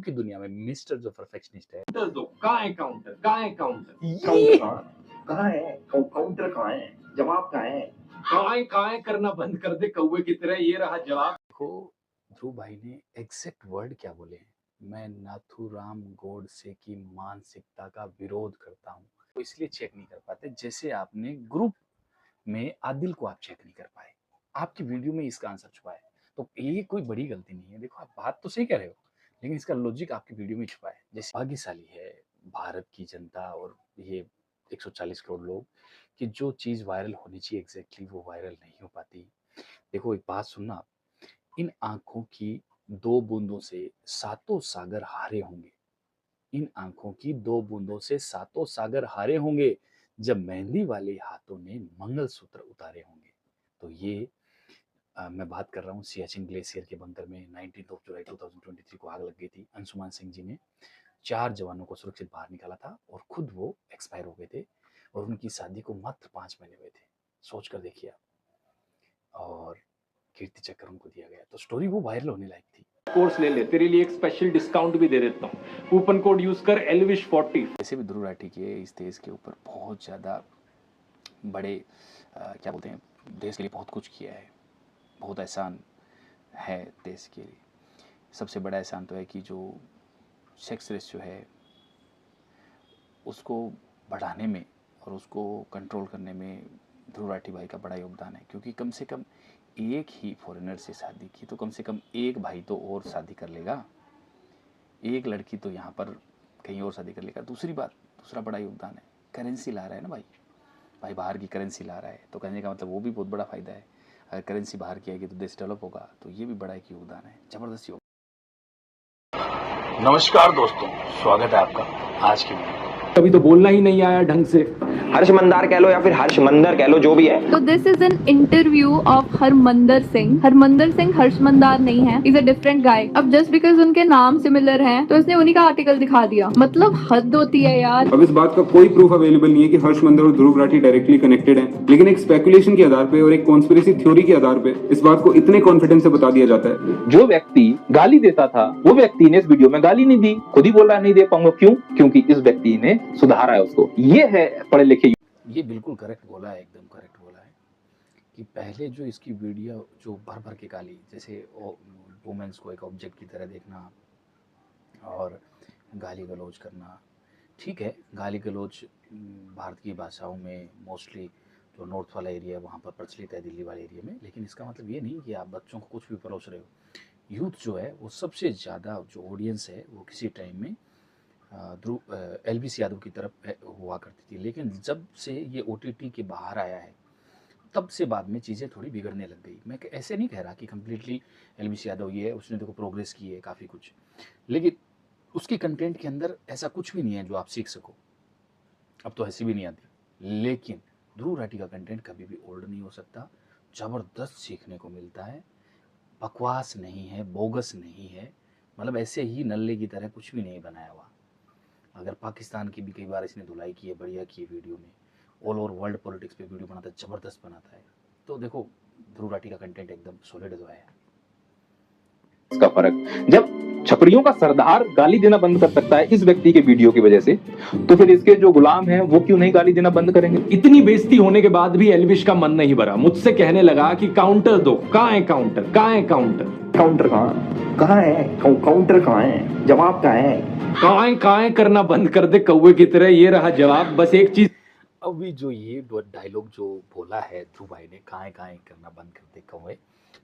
की दुनिया में मिस्टर जो परफेक्शनिस्ट है। कहाँ है काउंटर, कहाँ है काउंटर? कहाँ है काउंटर, कहाँ है जवाब, कहाँ है करना बंद कर दे कौवे की तरह, ये रहा जवाब। देखो ध्रुव भाई ने एग्जैक्ट वर्ड क्या बोले हैं, मैं नाथूराम गोडसे की मानसिकता का विरोध करता हूँ। तो इसलिए चेक नहीं कर पाते, जैसे आपने ग्रुप में आदिल को आप चेक नहीं कर पाए, आपकी वीडियो में इसका आंसर छुपा है। तो ये कोई बड़ी गलती नहीं है। देखो आप बात तो सही कह रहे हो, लेकिन इसका लॉजिक आपकी वीडियो में छुपा है। जैसे भाग्यशाली है भारत की जनता और ये 140 करोड़ लोग कि जो चीज वायरल होनी चाहिए एग्जैक्टली वो वायरल नहीं हो पाती। देखो एक बात सुनना आप, इन आंखों की 2 बूंदों से सातों सागर हारे होंगे। इन आंखों की 2 बूंदों से सातों सागर हारे होंगे जब मेहंदी वाले हाथों ने मंगलसूत्र उतारे होंगे। तो ये मैं बात कर रहा हूँ सियाचिन ग्लेशियर के बंकर में 19 जुलाई 2023 को आग लग गई थी। अंशुमान सिंह जी ने 4 जवानों को सुरक्षित बाहर निकाला था और खुद वो एक्सपायर हो गए थे और उनकी शादी को मात्र 5 महीने हुए थे। सोच कर देखिए आप। और कीर्ति चक्र उनको दिया गया, तो स्टोरी वो वायरल होने लायक थी। कोर्स ले ले, तेरे लिए एक स्पेशल डिस्काउंट भी दे देता हूँ, कूपन कोड यूज कर एल्विश40। वैसे भी ध्रुव राठी के इस देश के ऊपर बहुत ज़्यादा बड़े क्या बोलते हैं, देश के लिए बहुत कुछ किया है, बहुत एहसान है देश के लिए। सबसे बड़ा एहसान तो है कि जो सेक्स रेशियो है उसको बढ़ाने में और उसको कंट्रोल करने में ध्रुव राठी भाई का बड़ा योगदान है, क्योंकि कम से कम एक ही फॉरेनर से शादी की तो कम से कम एक भाई तो और शादी कर लेगा, एक लड़की तो यहाँ पर कहीं और शादी कर लेगा। दूसरी बात, दूसरा बड़ा योगदान है, करेंसी ला रहा है ना भाई बाहर की करेंसी ला रहा है, तो कहने का मतलब वो भी बहुत बड़ा फ़ायदा है। अगर करेंसी बाहर की आएगी तो देश डेवलप होगा, तो ये भी बड़ा एक योगदान है, ज़बरदस्त योगदान। नमस्कार दोस्तों, स्वागत है आपका आज की वीडियो। कभी तो बोलना ही नहीं आया ढंग से, हर्ष मंदार कह लो या फिर हर्ष मंदर कह लो, जो भी है। तो this is an interview of Harmandar Singh. Harmandar Singh Harsh Mandar नहीं है, इज अ डिफरेंट गाय। अब जस्ट बिकॉज उनके नाम सिमिलर हैं तो इसने उन्हीं का आर्टिकल दिखा दिया, मतलब हद होती है यार। अब इस बात का कोई प्रूफ अवेलेबल नहीं है कि हर्ष मंदर और ध्रुव राठी डायरेक्टली कनेक्टेड हैं, लेकिन एक स्पेकुलेशन के आधार पे और एक कॉन्स्पिरेसी थ्योरी के आधार पे इस बात को इतने कॉन्फिडेंस से बता दिया जाता है। जो व्यक्ति गाली देता था वो व्यक्ति ने इस वीडियो में गाली नहीं दी, खुद ही बोल रहा नहीं दे पाऊंगा। क्यों? क्योंकि इस व्यक्ति ने सुधारा है उसको। ये है पढ़े लिखे। ये बिल्कुल करेक्ट बोला है, एकदम करेक्ट बोला है कि पहले जो इसकी वीडियो जो भर भर के गाली, जैसे वुमेन्स को एक ऑब्जेक्ट की तरह देखना और गाली गलौज करना, ठीक है, गाली गलौज भारत की भाषाओं में मोस्टली जो नॉर्थ वाला एरिया है वहाँ पर प्रचलित है, दिल्ली वाले एरिया में, लेकिन इसका मतलब ये नहीं कि आप बच्चों को कुछ भी परोस रहे हो। यूथ जो है वो सबसे ज़्यादा जो ऑडियंस है वो किसी टाइम में एलवीस यादव की तरफ हुआ करती थी, लेकिन जब से ये OTT के बाहर आया है तब से बाद में चीज़ें थोड़ी बिगड़ने लग गई। मैं ऐसे नहीं कह रहा कि कम्प्लीटली एलवीस यादव ये है, उसने देखो प्रोग्रेस की है काफ़ी कुछ, लेकिन उसकी कंटेंट के अंदर ऐसा कुछ भी नहीं है जो आप सीख सको। अब तो हंसी भी नहीं आती, लेकिन ध्रुव राठी का कंटेंट कभी भी ओल्ड नहीं हो सकता, ज़बरदस्त सीखने को मिलता है, बकवास नहीं है, बोगस नहीं है, मतलब ऐसे ही नल्ले की तरह कुछ भी नहीं बनाया हुआ। अगर पाकिस्तान की भी कई बार इसने धुलाई की है, बढ़िया की है वीडियो में, ऑल ओवर वर्ल्ड पॉलिटिक्स पे वीडियो बनाता है, ज़बरदस्त बनाता है। तो देखो ध्रुव राठी का कंटेंट एकदम सॉलिड जो है। इसका फर्क, जब छपरियों का सरदार गाली देना बंद कर सकता है इस व्यक्ति के वीडियो की वजह से, तो फिर इसके जो गुलाम हैं वो क्यों नहीं गाली देना बंद करेंगे? इतनी बेइज्जती होने के बाद भी एल्विश का मन नहीं भरा, मुझसे कहने लगा कि काउंटर दो, कहाँ है काउंटर, कहाँ है काउंटर? काउंटर कहाँ है काउंटर, कहाँ है जवाब, कहाँ है करना बंद कर दे कौवे की तरह, ये रहा जवाब। बस एक चीज, अभी जो ये डायलॉग जो बोला है ध्रुव भाई ने, कहाँ करना बंद कर दे कौवे,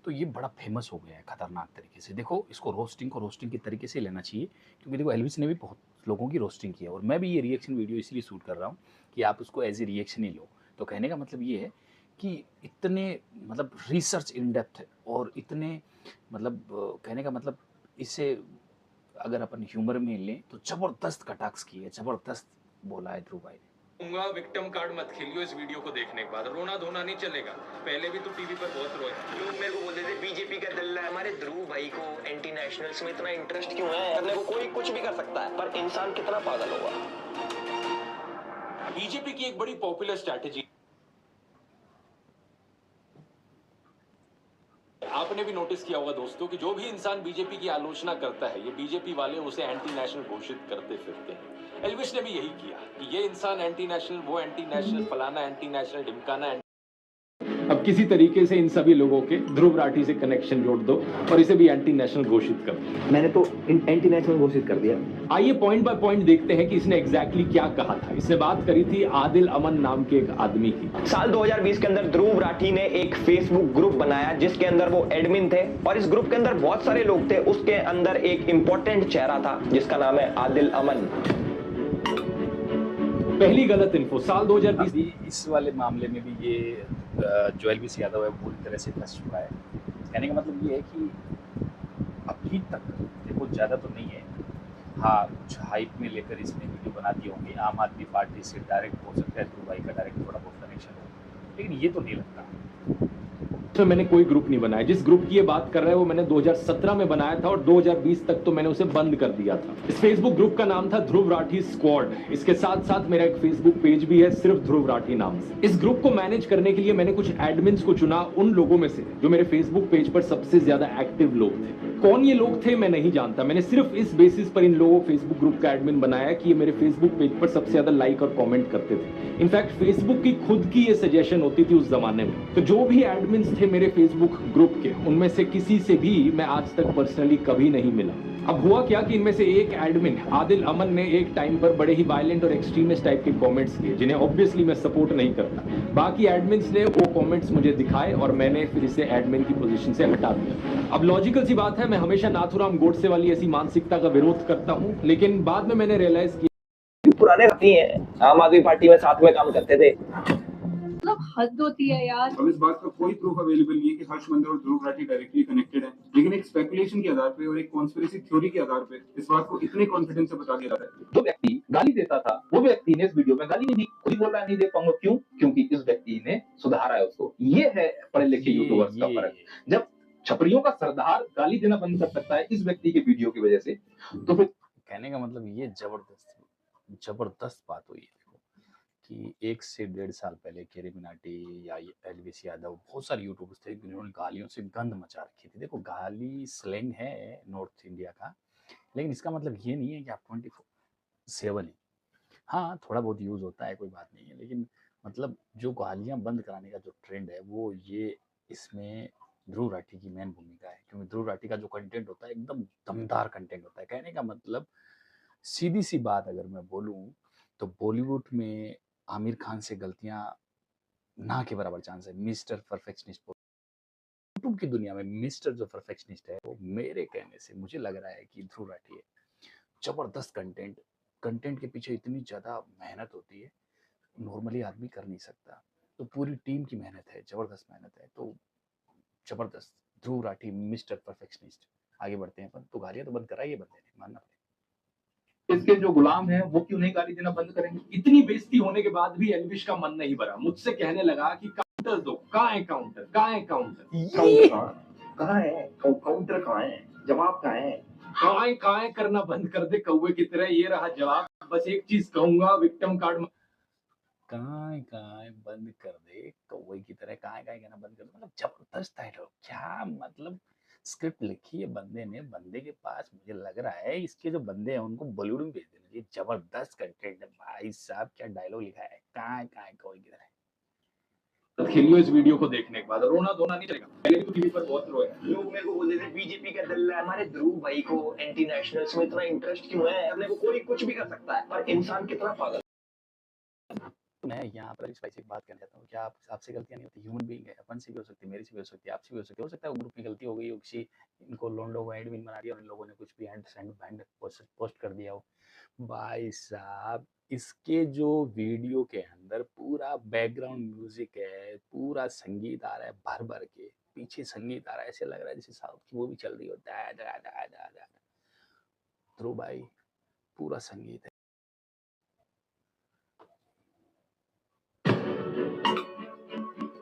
तो ये बड़ा फेमस हो गया है खतरनाक तरीके से। देखो इसको रोस्टिंग के तरीके से लेना चाहिए, क्योंकि देखो एल्विस ने भी बहुत लोगों की रोस्टिंग की है, और मैं भी ये रिएक्शन वीडियो इसलिए शूट कर रहा हूँ कि आप उसको एज ए रिएक्शन ही लो। तो कहने का मतलब ये है कि इतने मतलब रिसर्च इन डेप्थ और इतने मतलब कहने का मतलब इससे अगर अपन ह्यूमर में लें तो ज़बरदस्त कटाक्ष की है, ज़बरदस्त बोला है ध्रुव भाई ने। विक्टिम कार्ड मत खेलियो इस वीडियो को देखने के बाद, रोना धोना नहीं चलेगा। पहले भी तो टीवी पर बहुत रोए। लोग मेरे को बोलते थे बीजेपी का दल्ला है। हमारे ध्रुव भाई को एंटी नेशनल्स में इतना इंटरेस्ट क्यों है? मतलब वो कोई कुछ भी कर सकता है, पर इंसान कितना पागल होगा। बीजेपी की एक बड़ी पॉपुलर स्ट्रैटेजी, आपने ने भी नोटिस किया होगा दोस्तों कि जो भी इंसान बीजेपी की आलोचना करता है, ये बीजेपी वाले उसे एंटी नेशनल घोषित करते फिरते हैं। एल्विश ने भी यही किया कि ये इंसान एंटी नेशनल, वो एंटी नेशनल, फलाना एंटी नेशनल, ढिमकाना। अब किसी तरीके से इन सभी लोगों के ध्रुव राठी से कनेक्शन जोड़ दो और इसे भी एंटी नेशनल घोषित कर दो। मैंने तो एंटी नेशनल घोषित कर दिया। आइए पॉइंट बाय पॉइंट देखते हैं कि इसने एग्जैक्टली क्या कहा था। इसने बात करी थी आदिल अमन नाम के एक आदमी की। साल 2020 के अंदर ध्रुव राठी ने एक फेसबुक ग्रुप बनाया जिसके अंदर वो एडमिन थे और इस ग्रुप के अंदर बहुत सारे लोग थे। उसके अंदर एक इंपॉर्टेंट चेहरा था जिसका नाम है आदिल अमन। पहली गलत इन्फो साल 2020। अभी इस वाले मामले में भी ये जो एल्विस यादव है पूरी तरह से फंस चुका है। कहने का मतलब ये है कि अभी तक देखो ज़्यादा तो नहीं है, हाँ कुछ हाइप में लेकर इसने वीडियो बना दी होंगी। आम आदमी पार्टी से डायरेक्ट हो सकता है, ध्रुव भाई का डायरेक्ट थोड़ा बहुत कनेक्शन हो, लेकिन ये तो नहीं लगता। तो मैंने कोई ग्रुप नहीं बनाया। जिस ग्रुप की ये बात कर रहा है वो मैंने 2017 में बनाया था और 2020 तक तो मैंने उसे बंद कर दिया था। इस फेसबुक ग्रुप का नाम था ध्रुव राठी स्क्वाड। इसके साथ साथ मेरा एक फेसबुक पेज भी है सिर्फ ध्रुव राठी नाम से। इस ग्रुप को मैनेज करने के लिए मैंने कुछ एडमिन्स को चुना, उन लोगों में से जो मेरे फेसबुक पेज पर सबसे ज्यादा एक्टिव लोग थे। कौन ये लोग थे मैं नहीं जानता, मैंने सिर्फ इस बेसिस पर इन लोगों फेसबुक ग्रुप का एडमिन बनाया कि ये मेरे फेसबुक पेज पर सबसे ज्यादा लाइक और कमेंट करते थे। इनफैक्ट फेसबुक की खुद की ये सजेशन होती थी उस जमाने में। तो जो भी एडमिन्स थे मेरे फेसबुक ग्रुप के, उनमें से किसी से भी मैं आज तक पर्सनली कभी नहीं मिला। अब हुआ क्या कि इनमें से एक एडमिन आदिल अमन ने एक टाइम पर बड़े ही वायलेंट और एक्सट्रीमिस्ट टाइप के कमेंट्स किए जिन्हें ऑब्वियसली मैं सपोर्ट नहीं करता। बाकी एडमिन्स ने वो कमेंट्स मुझे दिखाए और मैंने फिर इसे एडमिन की पोजीशन से हटा दिया। अब लॉजिकल सी बात है, मैं हमेशा नाथूराम गोडसे वाली ऐसी मानसिकता का विरोध करता हूं, लेकिन बाद में मैंने रियलाइज किया पुराने साथी हैं, आम आदमी पार्टी में साथ में काम करते थे। मतलब हद होती है यार। अब इस बात का कोई प्रूफ अवेलेबल नहीं है कि हर्ष मंदर और ध्रुव राठी डायरेक्टली कनेक्टेड है, लेकिन एक स्पेकुलेशन के आधार पे और एक कॉन्स्पिरेसी थ्योरी के आधार पे इस बात को इतने कॉन्फिडेंस से बता दिया जाता है। जो व्यक्ति गाली देता था वो व्यक्ति ने इस वीडियो में गाली नहीं दी। खुद ही बोल रहा है नहीं दे पाऊंगा, क्यों? क्योंकि इस व्यक्ति ने सुधारा है उसको। ये है पढ़े लिखे यूट्यूबर्स का फर्क। जब छपरियों का सरदार गाली देना बंद कर सकता है इस व्यक्ति के वीडियो की वजह से, तो फिर कहने का मतलब ये जबरदस्त बात हुई है कि 1 से 1.5 साल पहले केरी मिनाटी या एल्विस यादव, बहुत सारे यूट्यूबर्स थे जिन्होंने गालियों से गंद मचा रखी थी। देखो गाली स्लैंग है नॉर्थ इंडिया का, लेकिन इसका मतलब ये नहीं है कि आप 24/7 ही, हाँ थोड़ा बहुत यूज होता है, कोई बात नहीं है, लेकिन मतलब जो गालियां बंद कराने का जो ट्रेंड है वो ये इसमें ध्रुव राठी की मेन भूमिका है। क्योंकि ध्रुव राठी का जो कंटेंट होता है एकदम दमदार कंटेंट होता है। कहने का मतलब सीधी सी बात अगर मैं बोलूं तो बॉलीवुड में आमिर खान से गलतियां ना के बराबर चांस है। मिस्टर परफेक्शनिस्ट, यूट्यूब की दुनिया में मिस्टर जो परफेक्शनिस्ट है वो मेरे कहने से मुझे लग रहा है कि ध्रुव राठी है। जबरदस्त कंटेंट के पीछे इतनी ज्यादा मेहनत होती है, नॉर्मली आदमी कर नहीं सकता। तो पूरी टीम की मेहनत है, जबरदस्त मेहनत है। तो जबरदस्त ध्रुव राठी मिस्टर परफेक्शनिस्ट। आगे बढ़ते हैं अपन। तो गालियां तो बंद कराइए बंदे ने, मानना पड़ेगा। इसके जो गुलाम हैं वो क्यों नहीं गाली देना बंद करेंगे? इतनी बेइज्जती होने के बाद भी एल्विश का मन नहीं भरा। मुझसे कहने लगा कि काउंटर दो, कहाँ है काउंटर, कहाँ है काउंटर, कहाँ है काउंटर, कहाँ है जवाब, कहाँ है करना बंद कर दे कौवे की तरह। ये रहा जवाब। बस एक चीज कहूंगा, विक्टिम कार्ड कहाँ बंद कर दे कौवे की तरह, कहाँ कहना बंद कर दे। मतलब जबरदस्त है लोग, क्या मतलब स्क्रिप्ट लिखी है बंदे ने। बंदे के पास मुझे लग रहा है इसके जो बंदे हैं उनको बॉलीवुड में भेज देना चाहिए। जबरदस्त कंटेंट है भाई साहब, क्या डायलॉग लिखा है, कहाँ कौवे की तरह। खेलियो इस वीडियो को देखने के बाद। रोना धोना नहीं चलेगा, पहले भी टीवी पर बहुत रोए। लोग मेरे को बोलते थे बीजेपी का दल्ला है, हमारे ध्रुव भाई को एंटी नेशनल्स में इतना इंटरेस्ट क्यों है? अपने को कोई कुछ भी कर सकता है, पर इंसान कितना पागल। मैं यहाँ पर इस भाई से एक बात कहना चाहता हूँ, क्या आपसे गलतियां नहीं होती? ह्यूमन बीइंग है, अपन से भी हो सकती है, मेरी से भी हो सकती है, आपसे भी हो सकता है वो ग्रुप में गलती हो गई हो, किसी इनको लोंडो को एडमिन बना दिया और इन लोगों ने कुछ भी हैंड पोस्ट कर दिया हो। भाई साहब इसके जो वीडियो के अंदर पूरा बैकग्राउंड म्यूजिक है, पूरा संगीत आ रहा है भर भर के, पीछे संगीत आ रहा है, ऐसे लग रहा है जैसे साउथ की वो भी चल रही हो। ध्रुव भाई पूरा संगीत है।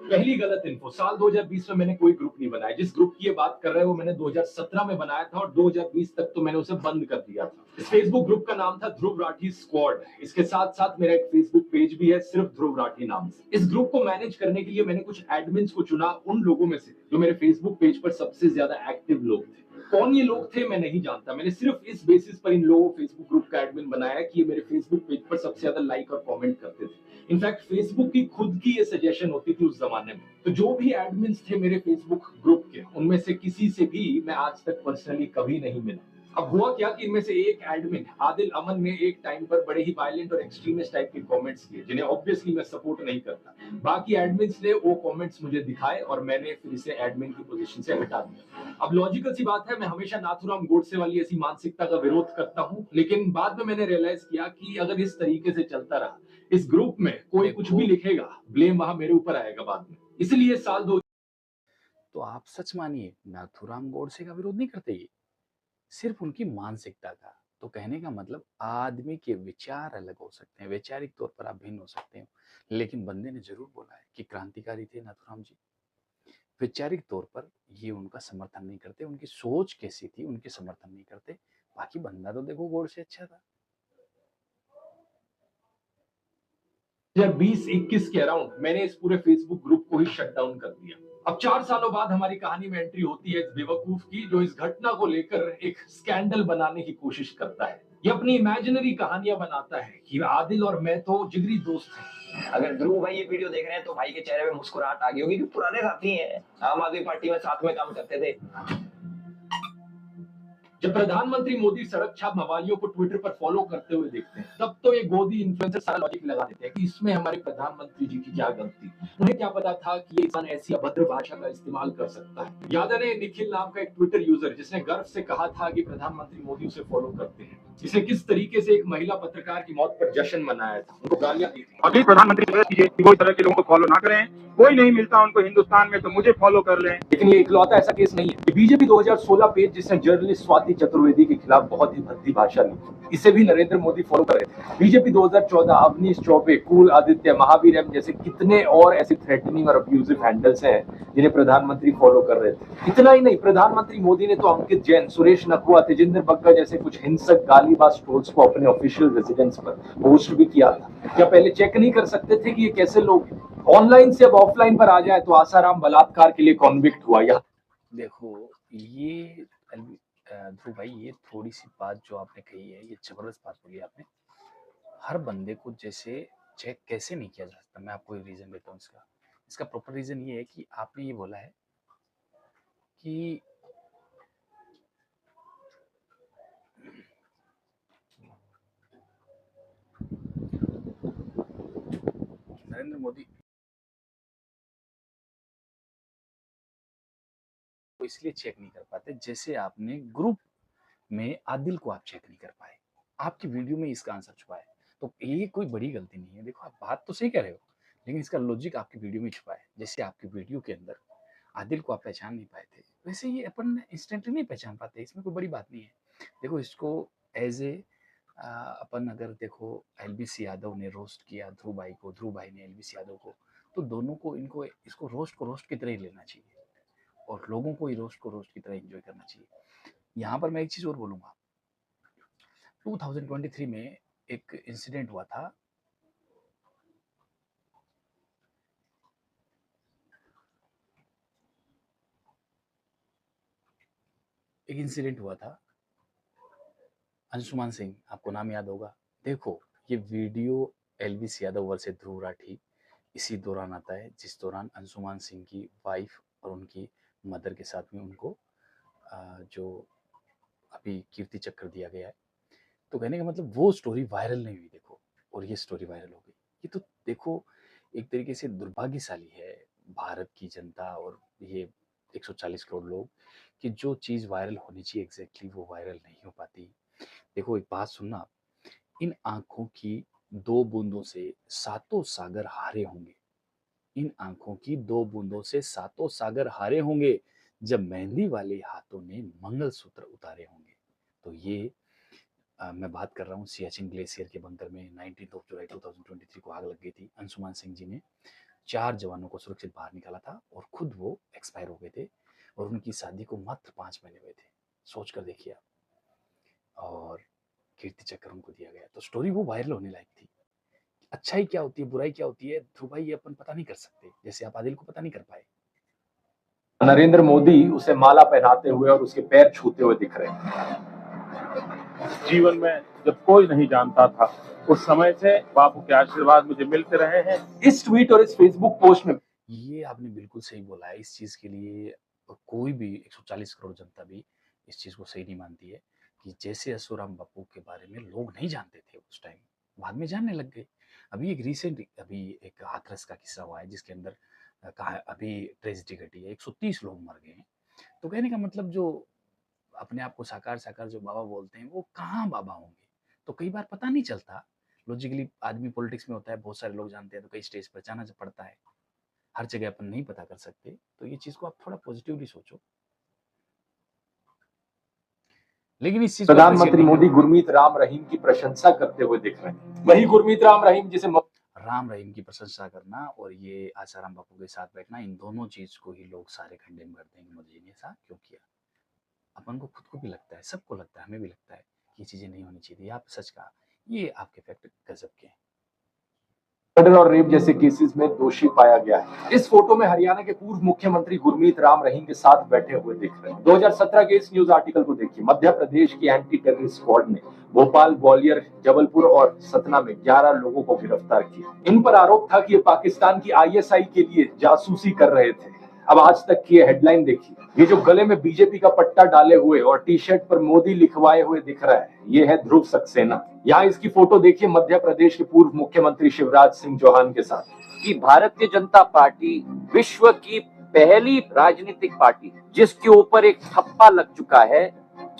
पहली गलत इन्फो, साल 2020 में मैंने कोई ग्रुप नहीं बनाया। जिस ग्रुप की ये बात कर रहे हैं वो मैंने 2017 में बनाया था और 2020 तक तो मैंने उसे बंद कर दिया था। इस फेसबुक ग्रुप का नाम था ध्रुव राठी स्क्वाड। इसके साथ साथ मेरा एक फेसबुक पेज भी है सिर्फ ध्रुव राठी नाम से। इस ग्रुप को मैनेज करने के लिए मैंने कुछ एडमिन्स को चुना, उन लोगों में से जो मेरे फेसबुक पेज पर सबसे ज्यादा एक्टिव लोग थे। कौन ये लोग थे मैं नहीं जानता, मैंने सिर्फ इस बेसिस पर इन लोगों फेसबुक ग्रुप का एडमिन बनाया कि ये मेरे फेसबुक पेज पर सबसे ज्यादा लाइक और कमेंट करते थे। इनफैक्ट फेसबुक की खुद की ये सजेशन होती थी उस जमाने में। तो जो भी एडमिन्स थे मेरे फेसबुक ग्रुप के, उनमें से किसी से भी मैं आज तक पर्सनली कभी नहीं मिला। अब हुआ क्या कि इनमें से एक एडमिन आदिल अमन ने एक टाइम पर बड़े ही वायलेंट और एक्सट्रीमिस्ट टाइप के कमेंट्स किए जिन्हें ऑब्वियसली मैं सपोर्ट नहीं करता। बाकी एडमिन्स ने वो कमेंट्स मुझे दिखाए और मैंने फिर इसे एडमिन की पोजीशन से हटा दिया। अब लॉजिकल सी बात है, मैं हमेशा नाथुराम गोडसे वाली ऐसी मानसिकता का विरोध करता हूं, लेकिन बाद में मैंने रियलाइज किया कि अगर इस तरीके से चलता रहा, इस ग्रुप में कोई कुछ भी लिखेगा, ब्लेम वहां मेरे ऊपर आएगा बाद में। इसलिए साल 2 तो आप सच मानिए नाथुराम गोडसे का विरोध नहीं करते, ये सिर्फ उनकी मानसिकता का। तो कहने का मतलब आदमी के विचार अलग हो सकते हैं, वैचारिक तौर पर आप भिन्न हो सकते हो, लेकिन बंदे ने जरूर बोला है कि क्रांतिकारी थे नाथुराम जी। वैचारिक तौर पर ये उनका समर्थन नहीं करते, उनकी सोच कैसी थी उनके समर्थन नहीं करते। बाकी बंदा तो देखो गोडसे अच्छा था। 2020-21 के अराउंड मैंने इस पूरे फेसबुक ग्रुप को ही शट डाउन कर दिया। अब 4 सालों बाद हमारी कहानी में एंट्री होती है इस बेवकूफ की, जो इस घटना को लेकर एक स्कैंडल बनाने की कोशिश करता है। ये अपनी इमेजिनरी कहानियां बनाता है कि आदिल और मैं तो जिगरी दोस्त हैं। अगर ध्रुव भाई ये वीडियो देख रहे हैं तो भाई के चेहरे पे मुस्कुराहट आ गई होगी, क्योंकि पुराने साथी हैं, आम आदमी पार्टी में साथ में काम करते थे। जब प्रधानमंत्री मोदी सड़क छाप मवालियों को ट्विटर पर फॉलो करते हुए देखते हैं, तब तो ये गोदी इन्फ्लुएंसर सारा लॉजिक लगा देते हैं कि इसमें हमारे प्रधानमंत्री जी की क्या गलती। उन्हें क्या पता था कि ये इंसान ऐसी अभद्र भाषा का इस्तेमाल कर सकता है। याद है निखिल नाम का एक ट्विटर यूजर जिसने गर्व से कहा था कि प्रधानमंत्री मोदी उसे फॉलो करते हैं, जिसे किस तरीके से एक महिला पत्रकार की मौत पर जश्न मनाया था, उनको गालियां दी थी। अभी प्रधानमंत्री से कीजिए कि वो इस तरह के लोगों को फॉलो ना करें, कोई नहीं मिलता उनको हिंदुस्तान में तो मुझे फॉलो कर लें। लेकिन ये इकलौता ऐसा केस नहीं है। बीजेपी 2016 पेज जिसने जर्नलिस्ट स्वाति चतुर्वेदी के खिलाफ बहुत ही भद्दी भाषा ली, इसे भी नरेंद्र मोदी फॉलो कर रहे थे। बीजेपी 2014 अवनीश चौबे, कुल आदित्य, महावीर एम जैसे कितने और ऐसे थ्रेटनिंग और अब्यूजिव हैंडल्स हैं जिन्हें प्रधानमंत्री फॉलो कर रहे थे। इतना ही नहीं, प्रधानमंत्री मोदी ने तो अंकित जैन, सुरेश नकवा, तेजिंदर बग्गा जैसे कुछ हिंसक गालीबाज ट्रोल्स को अपने ऑफिशियल रेजिडेंस पर पोस्ट भी किया था। क्या पहले चेक नहीं कर सकते थे कि ये कैसे लोग हैं? ऑनलाइन से अब ऑफलाइन पर आ जाए तो आसाराम बलात्कार के लिए कॉन्विक्ट हुआ। या देखो ये ध्रुव भाई, ये थोड़ी सी बात जो आपने कही है ये जबरदस्त बात बोली आपने। हर बंदे को जैसे चेक कैसे नहीं किया जा सकता, मैं आपको रीजन देता हूँ इसका। इसका प्रॉपर रीजन ये है कि आपने ये बोला है कि नरेंद्र मोदी को इसलिए चेक नहीं कर पाते, जैसे आपने ग्रुप में आदिल को आप चेक नहीं कर पाए, आपकी वीडियो में इसका आंसर छुपा है। तो ये कोई बड़ी गलती नहीं है। देखो आप बात तो सही कह रहे हो, लेकिन इसका लॉजिक आपकी वीडियो में छुपा है। जैसे आपकी वीडियो के अंदर आदिल को आप पहचान नहीं पाए थे, वैसे ये अपन इंस्टेंटली नहीं पहचान पाते, इसमें कोई बड़ी बात नहीं है। देखो इसको एज ए अपन अगर देखो, एलबीसी यादव ने रोस्ट किया ध्रुव भाई को, ध्रुव भाई ने एलबीसी यादव को, तो दोनों को इनको इसको रोस्ट की तरह ही लेना चाहिए और लोगों को ही रोस्ट की तरह एंजॉय करना चाहिए। यहाँ पर मैं एक चीज और बोलूंगा, 2023 में एक इंसिडेंट हुआ था। अंशुमान सिंह, आपको नाम याद होगा। देखो ये video Elvis Yadav versus Dhruv Rathee इसी दौरान आता है जिस दौरान अंशुमान सिंह की वाइफ और उनकी मदर के साथ में उनको जो अभी कीर्ति चक्र दिया गया है। तो कहने का मतलब वो स्टोरी वायरल नहीं हुई देखो, और ये स्टोरी वायरल हो गई। ये तो देखो एक तरीके से दुर्भाग्यशाली है भारत की जनता और ये 140 करोड़ लोग कि जो चीज़ वायरल होनी चाहिए एग्जैक्टली वो वायरल नहीं हो पाती। देखो एक बात सुनना, इन आंखों की 2 बूंदों से सातों सागर हारे होंगे। इन आंखों की 2 बूंदों से सातों सागर हारे होंगे जब मेहंदी वाले हाथों ने मंगलसूत्र उतारे होंगे। तो ये मैं बात कर रहा हूँ सियाचिन ग्लेशियर के बंकर में 19 जुलाई 2023 को आग लग गई थी। अंशुमान सिंह जी ने 4 जवानों को सुरक्षित बाहर निकाला था और खुद वो एक्सपायर हो गए थे और उनकी शादी को मात्र 5 महीने हुए थे। सोच कर देखिए आप। और कीर्ति चक्र उनको दिया गया। तो स्टोरी वो वायरल होने लायक थी। अच्छाई क्या होती है, बुराई क्या होती है, ध्रुव भाई ये अपन पता नहीं कर सकते, जैसे आप आदिल को पता नहीं कर पाए। नरेंद्र मोदी उसे माला पहनाते हुए और उसके पैर छूते हुए दिख रहे हैं। जीवन में जब कोई नहीं जानता था, उस समय से बापू के आशीर्वाद मुझे मिलते रहे हैं। इस ट्वीट और इस फेसबुक पोस्ट में ये आपने बिल्कुल सही बोला है। इस चीज़ के लिए कोई भी 140 करोड़ जनता भी इस चीज़ को सही नहीं मानती है कि जैसे असुराम बापू के बारे में लोग नहीं जानते थे उस टाइम, बाद में जानने लग गए। अभी एक हाथरस का किस्सा हुआ है जिसके अंदर कहा अभी ट्रेजिडी घटी है, 130 लोग मर गए हैं। तो कहने का मतलब जो अपने आप को साकार साकार जो बाबा बोलते हैं वो कहाँ बाबा होंगे। तो कई बार पता नहीं चलता। लॉजिकली आदमी पॉलिटिक्स में होता है, बहुत सारे लोग जानते हैं तो कई स्टेज पर जाना पड़ता है, हर जगह अपन नहीं पता कर सकते। तो ये चीज को आप थोड़ा पॉजिटिवली सोचो। लेकिन इस चीज प्रधानमंत्री मोदी गुरमीत राम रहीम की प्रशंसा करते हुए दिख रहे हैं। वही गुरमीत राम रहीम जिसे राम रहीम की प्रशंसा करना और ये आसाराम बापू के साथ बैठना, इन दोनों चीज को ही लोग सारे कंडेम करते हैं कि मोदी जी ने ऐसा क्यों किया। अपन को खुद को भी लगता है, सबको लगता है, हमें भी लगता है कि ये चीजें नहीं होनी चाहिए। आप सच कहा, ये आपके फैक्ट गजब के हैं। मर्डर और रेप जैसे केसेस में दोषी पाया गया है। इस फोटो में हरियाणा के पूर्व मुख्यमंत्री गुरमीत राम रहीम के साथ बैठे हुए दिख रहे हैं। 2017 के इस न्यूज आर्टिकल को देखिए। मध्य प्रदेश की एंटी टेररिस्ट स्क्वाड ने भोपाल, ग्वालियर, जबलपुर और सतना में 11 लोगों को गिरफ्तार किया। इन पर आरोप था कि ये पाकिस्तान की ISI के लिए जासूसी कर रहे थे। अब आज तक की हेडलाइन देखिए। ये जो गले में बीजेपी का पट्टा डाले हुए और टी-शर्ट पर मोदी लिखवाए हुए दिख रहा है, ये है ध्रुव सक्सेना। यहाँ इसकी फोटो देखिए मध्य प्रदेश के पूर्व मुख्यमंत्री शिवराज सिंह चौहान के साथ। कि भारतीय जनता पार्टी विश्व की पहली राजनीतिक पार्टी जिसके ऊपर एक ठप्पा लग चुका है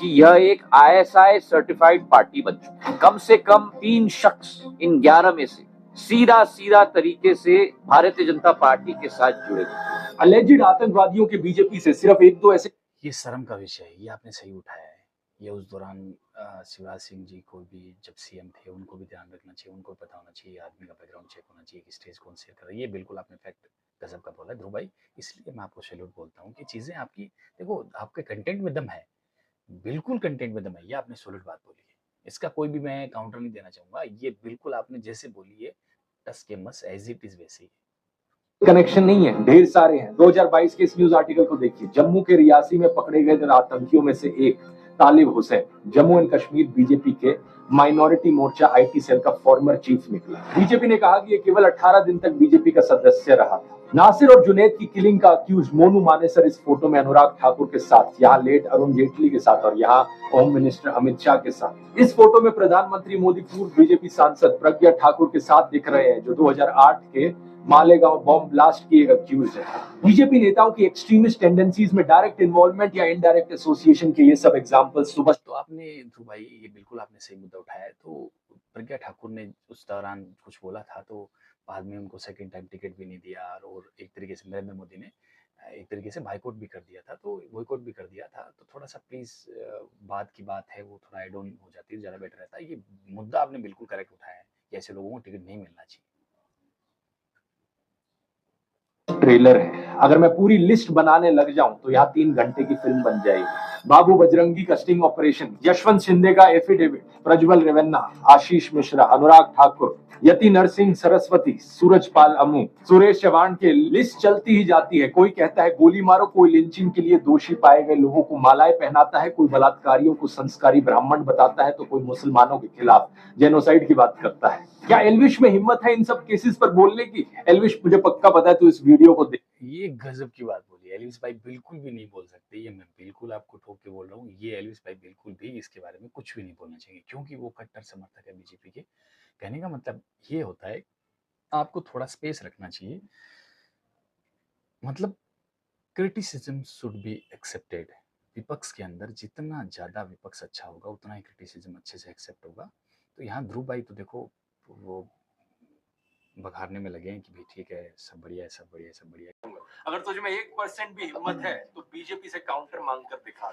कि यह एक ISI सर्टिफाइड पार्टी बन चुकी है। कम से कम 3 शख्स इन 11 में से सीधा तरीके से भारतीय जनता पार्टी के साथ जुड़े हुए। अलेजिड आतंकवादियों के बीजेपी से सिर्फ 1-2 ऐसे। ये शर्म का विषय है, ये आपने सही उठाया है। ये उस दौरान शिवराज सिंह जी को भी जब CM थे उनको भी ध्यान रखना चाहिए, उनको भी पता होना चाहिए, आदमी का बैकग्राउंड चेक होना चाहिए कि स्टेज कौन शेयर कर रहा है। ये बिल्कुल आपने फैक्ट गजब का बोला है ध्रुव भाई। इसलिए मैं आपको सैल्यूट बोलता हूँ कि चीजें आपकी, देखो आपके कंटेंट में दम है, बिल्कुल कंटेंट में दम है। ये आपने सॉलिड बात बोली है, इसका कोई भी मैं काउंटर नहीं देना चाहूंगा। ये बिल्कुल आपने जैसे बोली है टस के मस एज इट इज वैसे ही कनेक्शन नहीं है, ढेर सारे हैं। 2022 के इस न्यूज आर्टिकल को देखिए। जम्मू के रियासी में पकड़े गए आतंकियों में से एक तालिब हुसैन जम्मू एंड कश्मीर बीजेपी के माइनॉरिटी मोर्चा IT सेल का फॉर्मर चीफ निकला। बीजेपी ने कहा कि ये केवल 18 दिन तक बीजेपी का सदस्य रहा था। नासिर और जुनैद की किलिंग का अक्यूज मोनू मानेसर इस फोटो में अनुराग ठाकुर के साथ, यहाँ लेट अरुण जेटली के साथ और यहाँ होम मिनिस्टर अमित शाह के साथ। इस फोटो में प्रधानमंत्री मोदी पूर्व बीजेपी सांसद प्रज्ञा ठाकुर के साथ दिख रहे हैं जो 2008 के मालेगांव बॉम्ब ब्लास्ट की एक अक्यूज है। बीजेपी नेताओं की एक्सट्रीमिस्ट टेंडेंसीज में डायरेक्ट इन्वॉल्वमेंट या इनडायरेक्ट एसोसिएशन के ये सब एग्जांपल्स सुबह। तो आपने ध्रुव भाई ये बिल्कुल आपने सही मुद्दा उठाया है। तो प्रज्ञा ठाकुर ने उस दौरान कुछ बोला था तो बाद में उनको सेकंड टाइम टिकट भी नहीं दिया और एक तरीके से नरेंद्र मोदी ने एक तरीके से बाइकआउट भी कर दिया था। तो बॉयकॉट भी कर दिया था। तो थोड़ा सा प्लीज बात की बात है वो थोड़ा एड ऑन हो जाती है, ज्यादा बेटर रहता है। ये मुद्दा आपने बिल्कुल करेक्ट उठाया है कि ऐसे लोगों को टिकट नहीं मिलना चाहिए। ट्रेलर है, अगर मैं पूरी लिस्ट बनाने लग जाऊं तो यहाँ 3 घंटे की फिल्म बन जाएगी। बाबू बजरंगी का स्टिंग ऑपरेशन, यशवंत शिंदे का एफिडेविट, प्रज्वल रेवन्ना, आशीष मिश्रा, अनुराग ठाकुर, यति नरसिंह सरस्वती, सूरजपाल अमू, सुरेश चौहान की लिस्ट चलती ही जाती है। कोई कहता है गोली मारो, कोई लिंचिंग के लिए दोषी पाए गए लोगों को मालाएं पहनाता है, कोई बलात्कारियों को संस्कारी ब्राह्मण बताता है तो कोई मुसलमानों के खिलाफ जेनोसाइड की बात करता है। क्या एल्विश में हिम्मत है इन सब केसेस पर बोलने की? एल्विश मुझे पक्का पता है, तो इस वीडियो को देख। ये गजब की बात बोली। एल्विश भाई बिल्कुल भी नहीं बोल सकते, ये मैं बिल्कुल आपको ठोक के बोल रहा हूँ। ये एल्विश भाई बिल्कुल भी इसके बारे में कुछ भी नहीं बोलना चाहिए क्योंकि वो कट्टर समर्थक है बीजेपी के। कहने का मतलब ये होता है आपको थोड़ा स्पेस रखना चाहिए। मतलब क्रिटिसिज्म शुड बी एक्सेप्टेड। विपक्ष के अंदर जितना ज्यादा विपक्ष अच्छा होगा उतना ही क्रिटिसिज्म अच्छे से एक्सेप्ट होगा। तो यहाँ ध्रुव भाई तो देखो वो बघारने में लगे हैं कि भाई ठीक है, सब बढ़िया है, सब बढ़िया है, सब बढ़िया है। अगर तुझ में 1% भी हिम्मत है तो बीजेपी से काउंटर मांग कर दिखा।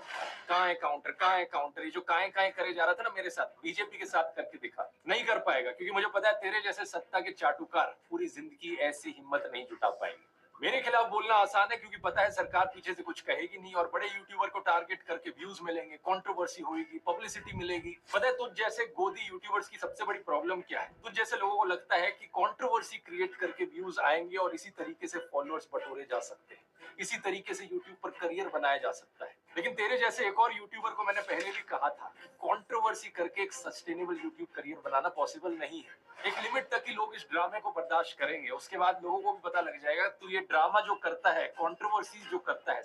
कहाँ है काउंटर, कहाँ है काउंटर? ये जो काहे काहे करे जा रहा था ना मेरे साथ, बीजेपी के साथ करके दिखा। नहीं कर पाएगा, क्योंकि मुझे पता है तेरे जैसे सत्ता के चाटुकार पूरी जिंदगी ऐसी हिम्मत नहीं जुटा पाएंगे। मेरे खिलाफ बोलना आसान है, क्योंकि पता है सरकार पीछे से कुछ कहेगी नहीं और बड़े यूट्यूबर को टारगेट करके व्यूज मिलेंगे, कंट्रोवर्सी होगी, पब्लिसिटी मिलेगी। पता है तुझ जैसे गोदी यूट्यूबर्स की सबसे बड़ी प्रॉब्लम क्या है? तुझ जैसे लोगों को लगता है कि कंट्रोवर्सी क्रिएट करके व्यूज आएंगे और इसी तरीके से फॉलोअर्स बटोरे जा सकते हैं, इसी तरीके से यूट्यूब पर करियर बनाया जा सकता है। लेकिन तेरे जैसे एक और यूट्यूबर को मैंने पहले भी कहा था, कंट्रोवर्सी करके एक सस्टेनेबल यूट्यूब करियर बनाना पॉसिबल नहीं है। एक लिमिट तक ही लोग इस ड्रामे को बर्दाश्त करेंगे, उसके बाद लोगों को भी पता लग जाएगा तू ये ड्रामा जो करता है, कंट्रोवर्सी जो करता है।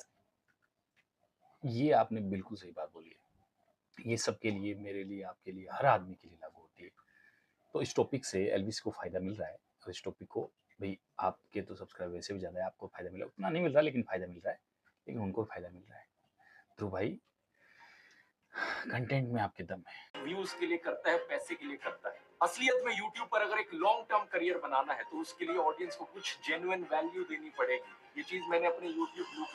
ये आपने बिल्कुल सही बात बोली है। ये सबके लिए, मेरे लिए, आपके लिए, हर आदमी के लिए लागू होती है। तो इस टॉपिक से एल्विस को फायदा मिल रहा है, और इस टॉपिक को भाई आपके तो सब्सक्राइबर वैसे भी ज़्यादा है, आपको फायदा मिला, उतना नहीं मिल रहा लेकिन फायदा मिल रहा है, लेकिन उनको फायदा मिल रहा है। तो भाई कंटेंट में आपके दम है। व्यूज के लिए करता है, पैसे के लिए करता है। असलियत में यूट्यूब पर अगर एक लॉन्ग टर्म करियर बनाना है तो उसके लिए ऑडियंस को कुछ जेन्युइन वैल्यू देनी पड़ेगी। ये चीज मैंने अपने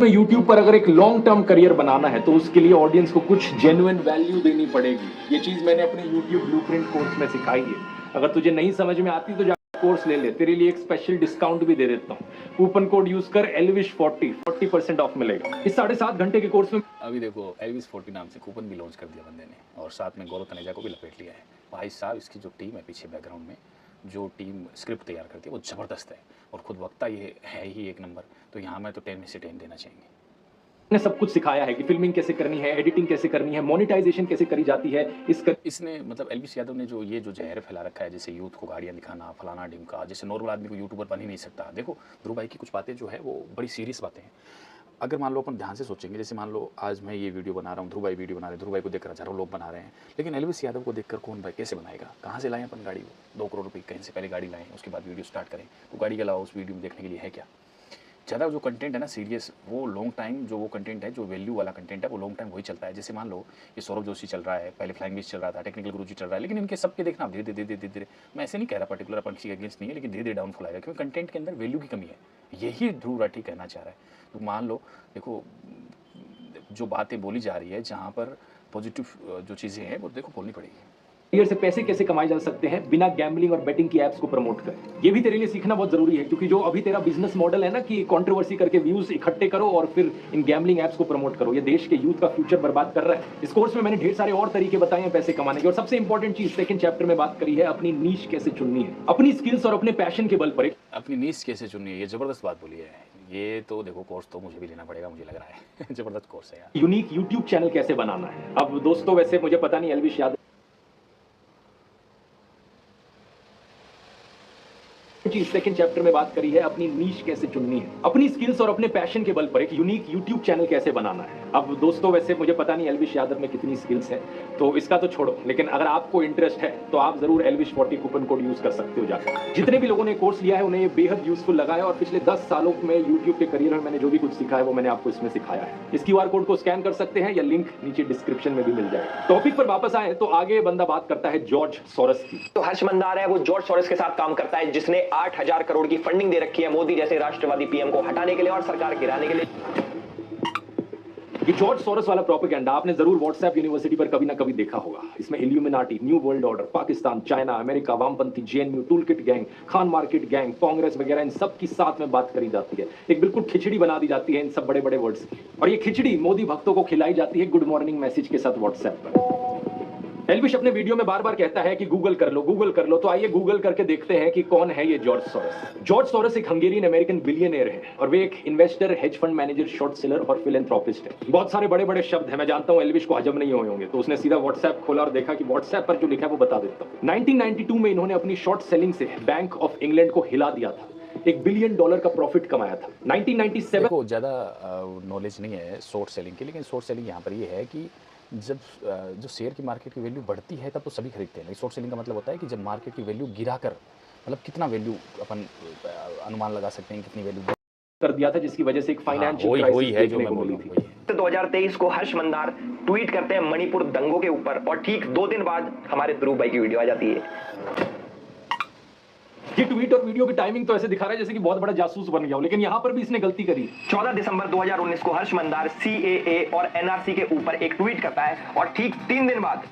यूट्यूब पर अगर एक लॉन्ग टर्म करियर बनाना है तो उसके लिए ऑडियंस को कुछ जेन्युइन वैल्यू देनी पड़ेगी। ये चीज मैंने अपने यूट्यूब ब्लूप्रिंट कोर्स में सिखाई है। अगर तुझे नहीं समझ में आती तो कोर्स ले ले, तेरे लिए एक स्पेशल डिस्काउंट भी दे देता हूँ। कूपन कोड यूज कर ELVISH40 40% ऑफ मिलेगा इस 7.5 घंटे के कोर्स में। अभी देखो ELVISH40 नाम से कूपन भी लॉन्च कर दिया बंदे ने, और साथ में गौरव तनेजा को भी लपेट लिया है। भाई साहब, इसकी जो टीम है पीछे बैकग्राउंड में, जो टीम स्क्रिप्ट तैयार करती है वो ज़बरदस्त है, और खुद वक्ता ये है ही एक नंबर। तो यहाँ मैं तो 10 में से 10 देना चाहिए। ने सब कुछ सिखाया है कि फिल्मिंग कैसे करनी है, एडिटिंग कैसे करनी है, मोनेटाइजेशन कैसे करी जाती है। इसने मतलब एल्विस यादव ने जो ये जो जहर फैला रखा है, जैसे यूथ को गाड़ियाँ दिखाना, फलाना ढिमका, जैसे नॉर्मल आदमी को यूट्यूबर बन ही नहीं सकता। देखो ध्रुव भाई की कुछ बातें जो है वो बड़ी सीरियस बातें हैं। अगर मान लो अपन ध्यान से सोचेंगे, जैसे मान लो आज मैं ये वीडियो बना रहा हूँ, ध्रुव भाई वीडियो बना रहे हैं, ध्रुव भाई को देखकर हज़ारों लोग बना रहे हैं, लेकिन एल्विस यादव को देखकर कौन भाई कैसे बनाएगा? कहाँ से लाएं अपन गाड़ी? वो 2 करोड़ रुपये कहीं से पहले गाड़ी लाएं, उसके बाद वीडियो स्टार्ट करें, तो गाड़ी के अलावा उस वीडियो में देखने के लिए है क्या? ज़्यादा जो कंटेंट है ना सीरियस, वो लॉन्ग टाइम जो वो कंटेंट है, जो वैल्यू वाला कंटेंट है, वो लॉन्ग टाइम वही चलता है। जैसे मान लो ये सौरभ जोशी चल रहा है, पहले फ्लाइंग विश चल रहा था, टेक्निकल गुरुजी चल रहा है, लेकिन इनके सबके देखना धीरे धीरे धीरे धीरे, मैं ऐसे नहीं कह रहा पर्टिकुलर अपन किसी के अगेंस्ट नहीं है, लेकिन धीरे धीरे डाउनफॉल आएगा, क्योंकि कंटेंट के अंदर वैल्यू की कमी है। यही ध्रुव राठी कहना चाह रहा है। तो मान लो देखो जो बातें बोली जा रही है, जहाँ पर पॉजिटिव जो चीज़ें हैं वो देखो बोलनी पड़ेगी। करियर से पैसे कैसे कमाए जा सकते हैं बिना गैम्बलिंग और बेटिंग की एप्स को प्रमोट कर, ये भी तेरे लिए सीखना बहुत जरूरी है। क्योंकि जो अभी तेरा बिजनेस मॉडल है ना कि कंट्रोवर्सी करके व्यूज इकट्ठे करो और फिर इन गैम्बलिंग एप्स को प्रमोट करो, ये देश के यूथ का फ्यूचर बर्बाद कर रहा है। इस कोर्स में मैंने ढेर सारे और तरीके बताए हैं पैसे कमाने के, और सबसे इंपॉर्टेंट चीज सेकंड चैप्टर में बात करी है अपनी नीश कैसे चुननी है, अपनी स्किल्स और अपने पैशन के बल पर। अपनी नीश कैसे चुननी है, ये जबरदस्त बात बोली है। ये तो देखो कोर्स तो मुझे भी लेना पड़ेगा, मुझे लग रहा है जबरदस्त कोर्स है यार। यूनिक यूट्यूब चैनल कैसे बनाना है। अब दोस्तों वैसे मुझे पता नहीं एल्विश यादव चीज सेकंड चैप्टर में बात करी है अपनी नीश कैसे चुननी है, अपनी स्किल्स और अपने पैशन के बल पर एक यूनिक यूट्यूब चैनल कैसे बनाना है। अब दोस्तों वैसे मुझे पता नहीं एल्विश यादव में कितनी स्किल्स है, तो इसका तो छोड़ो, लेकिन अगर आपको इंटरेस्ट है तो आप जरूर ELVISH40 कूपन कोड यूज कर सकते हो जाकर। जितने भी लोगों ने कोर्स लिया है उन्हें ये बेहद यूजफुल लगा है, और पिछले 10 सालों में यूट्यूब के करियर में मैंने जो भी कुछ सीखा है वो मैंने आपको इसमें सिखाया है। इस QR कोड को स्कैन कर सकते हैं या लिंक नीचे डिस्क्रिप्शन में भी मिल जाएगा। टॉपिक पर वापस आए तो आगे बंदा बात करता है जॉर्ज सोरोस की। तो हर्ष मंदार है वो जॉर्ज सोरोस के साथ काम करता है, जिसने 8,000 करोड़ की फंडिंग दे रखी है मोदी जैसे राष्ट्रवादी पीएम को हटाने के लिए और सरकार गिराने के लिए। ये जॉर्ज सोरोस वाला प्रोपेगेंडा आपने जरूर व्हाट्सएप यूनिवर्सिटी पर कभी ना कभी देखा होगा। इसमें illuminati, new world order, Pakistan, China, America, वामपंथी, JNU, toolkit gang, Khan market gang, Congress वगैरह, इन सब की साथ में बात करी जाती है। एक बिल्कुल खिचड़ी बना दी जाती है इन सब बड़े बड़े वर्ड्स की, और ये खिचड़ी मोदी भक्तों को खिलाई जाती है गुड मॉर्निंग मैसेज के साथ व्हाट्सएप पर। एल्विश अपने वीडियो में बार बार कहता है कि गूगल कर लो, गूगल कर लो। तो आइए गूगल करके देखते हैं कि कौन है ये जॉर्ज सोरोस। जॉर्ज सोरोस एक हंगेरियन अमेरिकन बिलियनियर है, और वे एक investor, hedge fund manager, short seller और फिलैंथ्रोपिस्ट है। बहुत सारे बड़े बड़े शब्द हैं, मैं जानता हूं एल्विश को हजम नहीं हुए होंगे, तो उसने सीधा व्हाट्सएप खोला और देखा कि व्हाट्सएप पर जो लिखा है वो बता देता हूं। 1992 में इन्होंने अपनी शॉर्ट सेलिंग से बैंक ऑफ इंग्लैंड को हिला दिया था, $1 बिलियन का प्रॉफिट कमाया था। 1997 देखो ज़्यादा नॉलेज नहीं है शॉर्ट सेलिंग की, लेकिन शॉर्ट सेलिंग यहाँ पर ये है कि जब जो शेयर की मार्केट की वैल्यू बढ़ती है तब तो सभी खरीदते हैं। शॉर्ट सेलिंग का मतलब होता है कि जब मार्केट की वैल्यू गिरा कर, मतलब कितना वैल्यू अपन अनुमान लगा सकते हैं कितनी वैल्यू कर दिया था, जिसकी वजह से एक फाइनेंशियल क्राइसिस देखने को मिली थी। 2023 को हर्ष मंदार ट्वीट करते हैं मणिपुर दंगों के ऊपर, और ठीक 2 दिन बाद हमारे ध्रुव भाई की वीडियो आ जाती है। ये ट्वीट और वीडियो की टाइमिंग तो ऐसे दिखा रहा है जैसे कि बहुत बड़ा जासूस बन गया हो, लेकिन यहाँ पर भी इसने गलती करी। 14 दिसंबर 2019 को हर्ष मंदार CAA और NRC के ऊपर एक ट्वीट करता है और ठीक 3 दिन बाद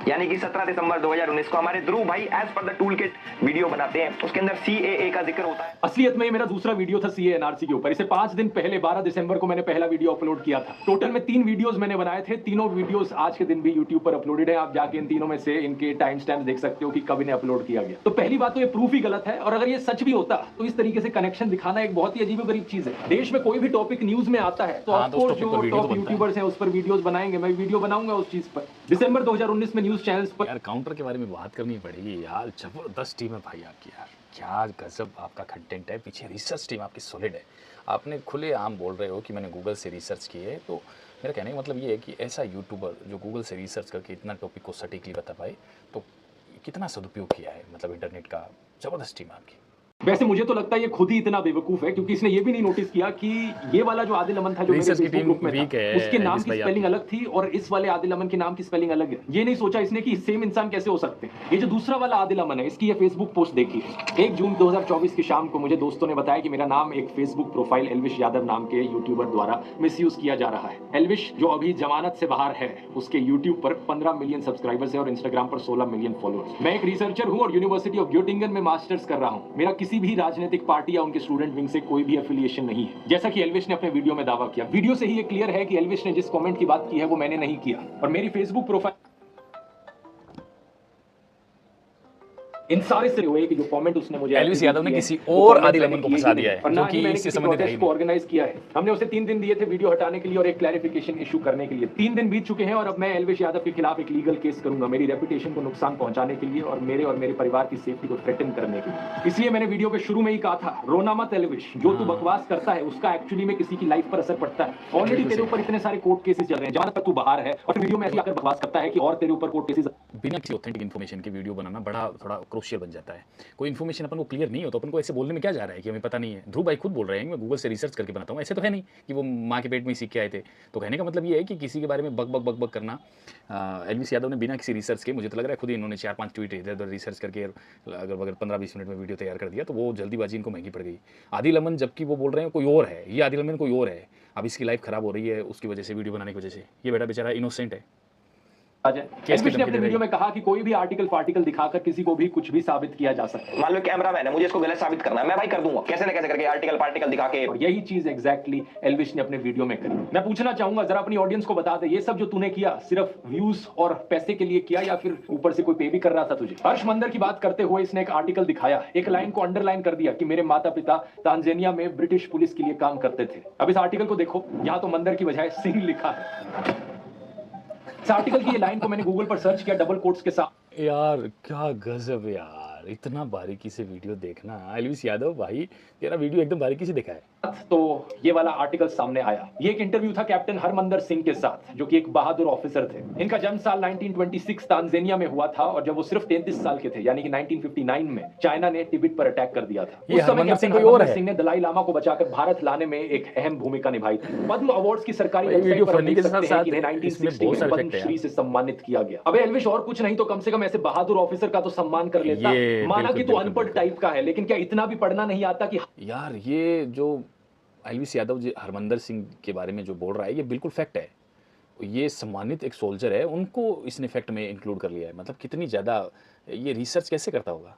यानी कि 17 दिसंबर 2019 को हमारे ध्रुव भाई as per the tool kit video बनाते हैं। उसके अंदर CAA का जिक्र होता है। असलियत में ये मेरा दूसरा वीडियो था CAA NRC के ऊपर। इसे 5 दिन पहले 12 दिसंबर को मैंने पहला वीडियो अपलोड किया था। टोटल में 3 वीडियोस मैंने बनाए थे। तीनों वीडियोस आज के दिन भी YouTube पर अपलोडेड है। आप जाके इन तीनों में से इनके टाइम स्टैम्प देख सकते हो कि कब इन्हें अपलोड किया गया। तो पहली बात तो ये प्रूफ ही गलत है, और अगर ये सच भी होता तो इस तरीके से कनेक्शन दिखाना एक बहुत ही अजीबोगरीब चीज है। देश में कोई भी टॉपिक न्यूज में आता है तो आपको जो टॉप यूट्यूबर्स हैं उस पर वीडियोस बनाएंगे, मैं वीडियो बनाऊंगा उस चीज पर। दिसंबर 2019 में न्यूज चैनल्स पर यार काउंटर के बारे में बात करनी पड़ेगी यार, जबरदस्त टीम है भाई आपकी यार, क्या गजब आपका कंटेंट है, पीछे रिसर्च टीम आपकी सॉलिड है। आपने खुले आम बोल रहे हो कि मैंने गूगल से रिसर्च की है, तो मेरा कहने का मतलब ये है कि ऐसा यूट्यूबर जो गूगल से रिसर्च करके इतना टॉपिक को सटीकली बता पाए, तो कितना सदुपयोग किया है मतलब इंटरनेट का। ज़बरदस्त टीम आपकी। वैसे मुझे तो लगता है ये खुद ही इतना बेवकूफ है, क्योंकि इसने ये भी नहीं नोटिस किया कि ये वाला जो आदिल अमन था जो मेरे फेसबुक ग्रुप में था, उसके नाम की स्पेलिंग अलग थी और इस वाले आदिल अमन के नाम की स्पेलिंग अलग है। ये नहीं सोचा इसने कि सेम इंसान कैसे हो सकते हैं। ये जो दूसरा वाला आदिल अमन है, इसकी ये फेसबुक पोस्ट देखी। 1 जून 2024 की शाम को मुझे दोस्तों ने बताया कि मेरा नाम एक फेसबुक प्रोफाइल एल्विश यादव नाम के यूट्यूबर द्वारा मिसयूज किया जा रहा है। एल्विश जो अभी जमानत से बाहर है, उसके यूट्यूब पर 15 मिलियन सब्सक्राइबर्स है और इंस्टाग्राम पर 16 मिलियन फॉलोअर्स। मैं एक रिसर्चर हूँ और यूनिवर्सिटी ऑफ ग्योटिंगन में मास्टर्स कर रहा हूँ। मेरा किसी भी राजनीतिक पार्टी या उनके स्टूडेंट विंग से कोई भी एफिलिएशन नहीं है, जैसा कि एल्विश ने अपने वीडियो में दावा किया। वीडियो से ही ये क्लियर है कि एल्विश ने जिस कमेंट की बात की है वो मैंने नहीं किया, और मेरी फेसबुक प्रोफाइल इन सारे से हुए कि जो कमेंट उसने मुझे एल्विश यादव ने किसी और आदिल अमन को फंसा दिया है, जो कि इससे संबंधित है को ऑर्गेनाइज किया है। हमने उसे 3 दिन दिए थे वीडियो हटाने के लिए और एक क्लैरिफिकेशन इशू करने के लिए। 3 दिन बीत चुके हैं और अब मैं एल्विश यादव के खिलाफ एक लीगल केस करूंगा, मेरी रेपुटेशन को नुकसान पहुंचाने के लिए और मेरे परिवार की सेफ्टी को थ्रेटन करने के लिए। इसलिए मैंने वीडियो के शुरू में ही कहा था, रोना मत एल्विश, जो तू बकवास करता है उसका एक्चुअली में किसी की लाइफ पर असर पड़ता है। ऑलरेडी तेरे ऊपर इतने सारे कोर्ट केसेस चल रहे हैं जहां तक तू बाहर है, और वीडियो में ऐसे आकर बकवास करता है कि और तेरे ऊपर कोर्ट केसेस। बिना किसी ऑथेंटिक इन्फॉर्मेशन की वीडियो बनाना बड़ा थोड़ा क्रूशियल बन जाता है। कोई इन्फॉर्मेशन अपन को क्लियर नहीं हो तो अपन को ऐसे बोलने में क्या जा रहा है कि हमें पता नहीं है। ध्रुव भाई खुद बोल रहे हैं मैं गूगल से रिसर्च करके बनाता हूँ, ऐसे तो है नहीं कि वो माँ के पेट में ही सीख के आए थे। तो कहने का मतलब ये है कि किसी के बारे में बक बक बक बक करना। एल्विश यादव ने बिना किसी रिसर्च के, मुझे तो लग रहा है खुद ही इन्होंने 4-5 ट्वीट इधर उधर रिसर्च करके अगर 15-20 मिनट में वीडियो तैयार कर दिया, तो वो जल्दीबाजी इनको महंगी पड़ गई। आदिल अमन जबकि वो बोल रहे हैं कोई और है, ये आदिल अमन कोई और है। अब इसकी लाइफ खराब हो रही है उसकी वजह से, वीडियो बनाने की वजह से। ये बेटा बेचारा इनोसेंट है। एल्विश ने अपने वीडियो में कहा कि कोई भी आर्टिकल दिखाकर किसी को भी कुछ भी साबित किया जा सकता है। मान लो कैमरामैन है, मुझे इसको गलत साबित करना है, मैं भाई कर दूंगा कैसे न कैसे करके आर्टिकल दिखा के। और यही चीज एग्जैक्टली एल्विश ने अपने वीडियो में करी। मैं पूछना चाहूंगा जरा अपनी ऑडियंस को बता दे, ये सब जो तूने किया सिर्फ व्यूज और पैसे के लिए किया या फिर ऊपर से कोई पे भी कर रहा था तुझे? हर्ष मंदर की बात करते हुए इसने एक आर्टिकल दिखाया, एक लाइन को अंडरलाइन कर दिया कि मेरे माता पिता तांजानिया में ब्रिटिश पुलिस के लिए काम करते थे। अब इस आर्टिकल को देखो, यहाँ तो मंदर की बजाय सिंह लिखा है। इस आर्टिकल की ये लाइन को मैंने गूगल पर सर्च किया डबल कोट्स के साथ। यार क्या गजब यार, इतना बारीकी से वीडियो देखना। एल्विश यादव भाई तेरा वीडियो एकदम बारीकी से देखा है। तो ये वाला आर्टिकल सामने आया। ये एक इंटरव्यू था कैप्टन हरमंदर सिंह के साथ, जो कि एक बहादुर ऑफिसर थे। इनका जन्म साल 1926 तांजानिया में हुआ था, और जब वो सिर्फ 33 साल के थे यानी कि 1959 में चाइना ने तिब्बत पर अटैक कर दिया था। उस समय कैप्टन हरमंदर सिंह ने दलाई लामा को बचाकर भारत लाने में एक अहम भूमिका निभाई थी। पद्म अवार्ड्स की सरकारी वेबसाइट पर देख सकते हैं कि 1960 में पद्मश्री से सम्मानित किया गया। अब एल्विश और कुछ नहीं तो कम से कम ऐसे बहादुर ऑफिसर का तो सम्मान कर लेता। माना कि तू अनपढ़ टाइप का है, लेकिन क्या इतना भी पढ़ना नहीं आता कि यार ये जो एल्विश यादव जी हरमंदर सिंह के बारे में जो बोल रहा है ये बिल्कुल फैक्ट है। ये सम्मानित एक सोल्जर है, उनको इसने फैक्ट में इंक्लूड कर लिया है। मतलब कितनी ज़्यादा ये रिसर्च कैसे करता होगा।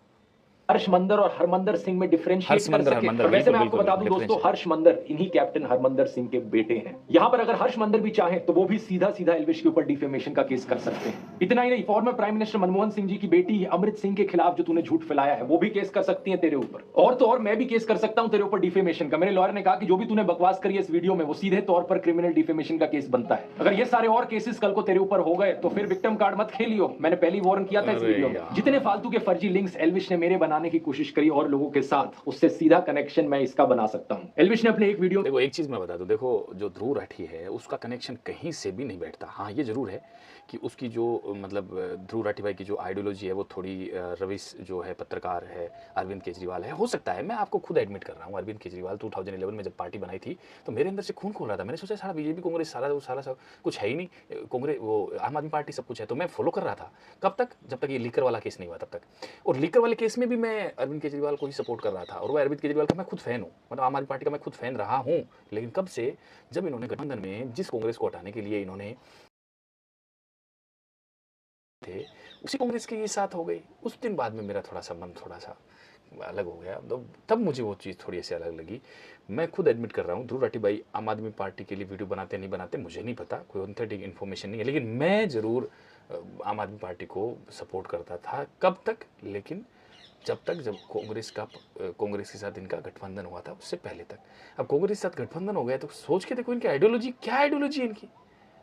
हर्ष मंदर और हरमंदर सिंह में डिफरेंशिएट कर सके। वैसे मैं आपको बता दूं दोस्तों, हर्ष मंदर इन्हीं कैप्टन हरमंदर सिंह के बेटे हैं। यहाँ पर अगर हर्ष मंदर भी चाहे तो वो भी सीधा एल्विश के ऊपर डिफेमेशन का केस कर सकते हैं। इतना ही नहीं, former prime minister Manmohan Singh ji की बेटी अमृत सिंह के खिलाफ जो तूने झूठ फैलाया है वो भी केस कर सकती है तेरे ऊपर। और तो और मैं भी केस कर सकता हूँ तेरे ऊपर डिफेमेशन का। मेरे लॉयर ने कहा कि जो भी तूने बकवास करी है इस वीडियो में वो सीधे तौर पर क्रिमिनल डिफेमेशन का केस बनता है। अगर ये सारे और केसेस कल को तेरे ऊपर हो गए तो फिर विक्टिम कार्ड मत खेलियो। मैंने पहले वार्न किया था इस वीडियो में। जितने फालतू के फर्जी लिंक्स एल्विश ने मेरे बनाने की कोशिश करी और लोगों के साथ, उससे सीधा कनेक्शन मैं इसका बना सकता हूं। एल्विश ने अपने एक वीडियो, देखो एक चीज मैं बता दूं, देखो जो ध्रुव राठी है उसका कनेक्शन कहीं से भी नहीं बैठता। हाँ ये जरूर है कि उसकी जो मतलब ध्रुव राठी भाई की जो आइडियोलॉजी है वो थोड़ी रविश जो है पत्रकार है, अरविंद केजरीवाल है, हो सकता है। मैं आपको खुद एडमिट कर रहा हूँ, अरविंद केजरीवाल 2011 में जब पार्टी बनाई थी तो मेरे अंदर से खून खोल रहा था। मैंने सोचा सारा बीजेपी कांग्रेस सारा कुछ है ही नहीं, कांग्रेस वो आम आदमी पार्टी सब कुछ है। तो मैं फॉलो कर रहा था। कब तक? जब तक ये लीकर वाला केस नहीं हुआ तब तक। और लीकर वाले केस में भी मैं अरविंद केजरीवाल को ही सपोर्ट कर रहा था, और वो अरविंद केजरीवाल का मैं खुद फ़ैन हूँ, मतलब आम आदमी पार्टी का मैं खुद फ़ैन रहा हूँ। लेकिन कब से, जब इन्होंने गठबंधन में जिस कांग्रेस को हटाने के लिए इन्होंने थे, उसी कांग्रेस के ये साथ हो गई। उस दिन बाद में मेरा थोड़ा संबंध थोड़ा सा अलग हो गया, तो तब मुझे वो चीज़ थोड़ी सी अलग लगी। मैं खुद एडमिट कर रहा हूँ, ध्रुव राठी भाई आम आदमी पार्टी के लिए वीडियो बनाते नहीं बनाते मुझे नहीं पता, कोई ऑथेंटिक इन्फॉर्मेशन नहीं है, लेकिन मैं ज़रूर आम आदमी पार्टी को सपोर्ट करता था। कब तक? लेकिन जब कांग्रेस के साथ इनका गठबंधन हुआ था, उससे पहले तक। अब कांग्रेस के साथ गठबंधन हो गया तो सोच के देखो इनकी आइडियोलॉजी, क्या आइडियोलॉजी इनकी।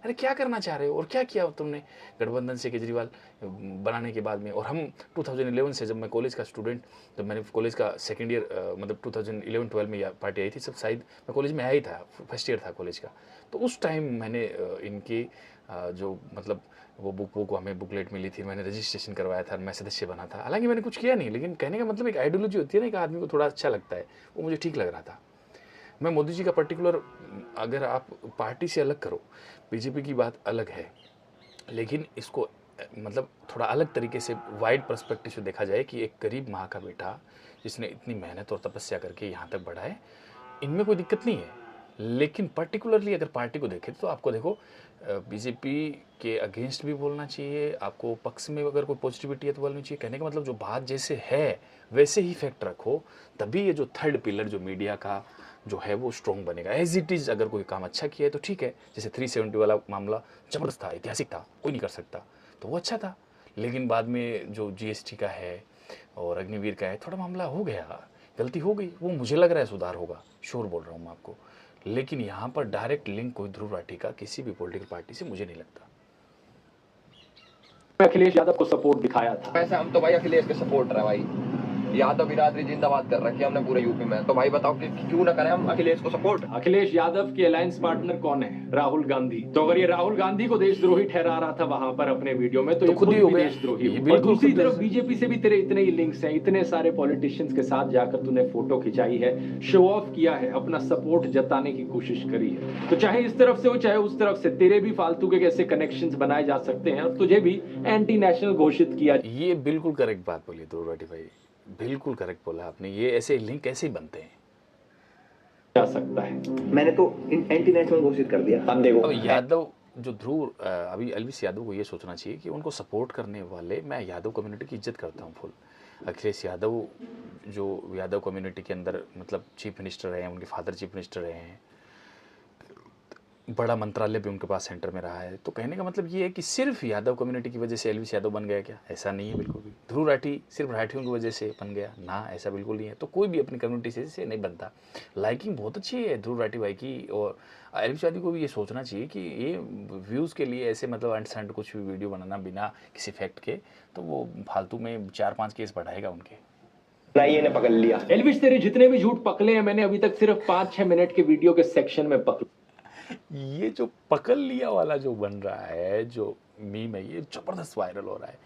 अरे क्या करना चाह रहे हो और क्या किया तुमने गठबंधन से केजरीवाल बनाने के बाद में। और हम 2011 से, जब मैं कॉलेज का स्टूडेंट, जब मैंने कॉलेज का सेकेंड ईयर, मतलब 2011-12 में पार्टी आई थी, सब शायद मैं कॉलेज में आया ही था, फर्स्ट ईयर था कॉलेज का। तो उस टाइम मैंने इनकी जो मतलब वो बुक हमें बुकलेट मिली थी, मैंने रजिस्ट्रेशन करवाया था, मैं सदस्य बना था। हालांकि मैंने कुछ किया नहीं, लेकिन कहने का मतलब एक आइडियोलॉजी होती है ना, एक आदमी को थोड़ा अच्छा लगता है, वो मुझे ठीक लग रहा था। मैं मोदी जी का पर्टिकुलर, अगर आप पार्टी से अलग करो, बीजेपी की बात अलग है, लेकिन इसको मतलब थोड़ा अलग तरीके से वाइड पर्सपेक्टिव से देखा जाए कि एक गरीब माँ का बेटा जिसने इतनी मेहनत और तपस्या करके यहाँ तक बढ़ा है, इनमें कोई दिक्कत नहीं है। लेकिन पर्टिकुलरली अगर पार्टी को देखें तो आपको देखो बीजेपी के अगेंस्ट भी बोलना चाहिए, आपको पक्ष में अगर कोई पॉजिटिविटी है तो बोलनी चाहिए। कहने का मतलब जो बात जैसे है वैसे ही फैक्ट रखो, तभी ये जो थर्ड पिलर जो मीडिया का जो है वो स्ट्रॉन्ग बनेगा। एज इट इज़ अगर कोई काम अच्छा किया है तो ठीक है, जैसे 370 वाला मामला जबरदस्त था, ऐतिहासिक था, कोई नहीं कर सकता, तो वो अच्छा था। लेकिन बाद में जो GST का है और अग्निवीर का है, थोड़ा मामला हो गया, गलती हो गई, वो मुझे लग रहा है सुधार होगा, श्योर बोल रहा हूँ मैं आपको। लेकिन यहाँ पर डायरेक्ट लिंक कोई ध्रुव राठी का किसी भी पॉलिटिकल पार्टी से मुझे नहीं लगता। अखिलेश यादव को सपोर्ट दिखाया था। वैसे हम तो भाई अखिलेश के सपोर्टर है भाई, यादव बिरादरी जिंदाबाद कर रखी है हमने पूरे यूपी में। तो भाई बताओ कि क्यों ना करें हम अखिलेश को सपोर्ट। अखिलेश यादव के अलायंस पार्टनर कौन है? राहुल गांधी। तो अगर ये राहुल गांधी को देशद्रोही ठहरा रहा था वहां पर अपने वीडियो में, तो ये खुद भी देशद्रोही है। और दूसरी तरफ बीजेपी से भी तेरे इतने ही लिंक्स हैं, इतने सारे पॉलिटिशियंस के साथ जाकर तूने फोटो खिंचाई है, शो ऑफ किया है, अपना सपोर्ट जताने की कोशिश करी है। तो चाहे इस तरफ से हो चाहे उस तरफ से, तेरे भी फालतू के कैसे कनेक्शंस बनाए जा सकते हैं और तुझे भी एंटी नेशनल घोषित किया। ये बिल्कुल करेक्ट बात बोली ध्रुव राठी भाई, बिल्कुल करेक्ट बोला आपने। ये ऐसे लिंक कैसे बनते हैं जा सकता है। मैंने तो एंटी नेशनल घोषित कर दिया। अब देखो, अब यादव जो ध्रुव, अभी एलवीस यादव को ये सोचना चाहिए कि उनको सपोर्ट करने वाले, मैं यादव कम्युनिटी की इज्जत करता हूँ फुल। अखिलेश यादव जो यादव कम्युनिटी के अंदर मतलब चीफ मिनिस्टर रहे हैं, उनके फादर चीफ मिनिस्टर रहे हैं, बड़ा मंत्रालय भी उनके पास सेंटर में रहा है। तो कहने का मतलब ये है कि सिर्फ यादव कम्युनिटी की वजह से एलवीस यादव बन गया क्या? ऐसा नहीं है बिल्कुल भी। ध्रुव राठी सिर्फ राठियों की वजह से बन गया ना, ऐसा बिल्कुल नहीं है। तो कोई भी अपनी कम्युनिटी से नहीं बनता। लाइकिंग बहुत अच्छी है ध्रुव राठी भाई की, और एलवीस यादव को भी ये सोचना चाहिए कि ये व्यूज़ के लिए ऐसे मतलब अंट कुछ भी वीडियो बनाना बिना किसी फैक्ट के, तो वो फालतू में 4-5 केस बढ़ाएगा उनके। ने पकड़ लिया। एलविश तेरे जितने भी झूठ पकड़े हैं मैंने अभी तक सिर्फ 5-6 मिनट के वीडियो के सेक्शन में पकड़। ये जो पकड़ लिया वाला जो बन रहा है, जो मीम है, ये जबरदस्त वायरल हो रहा है।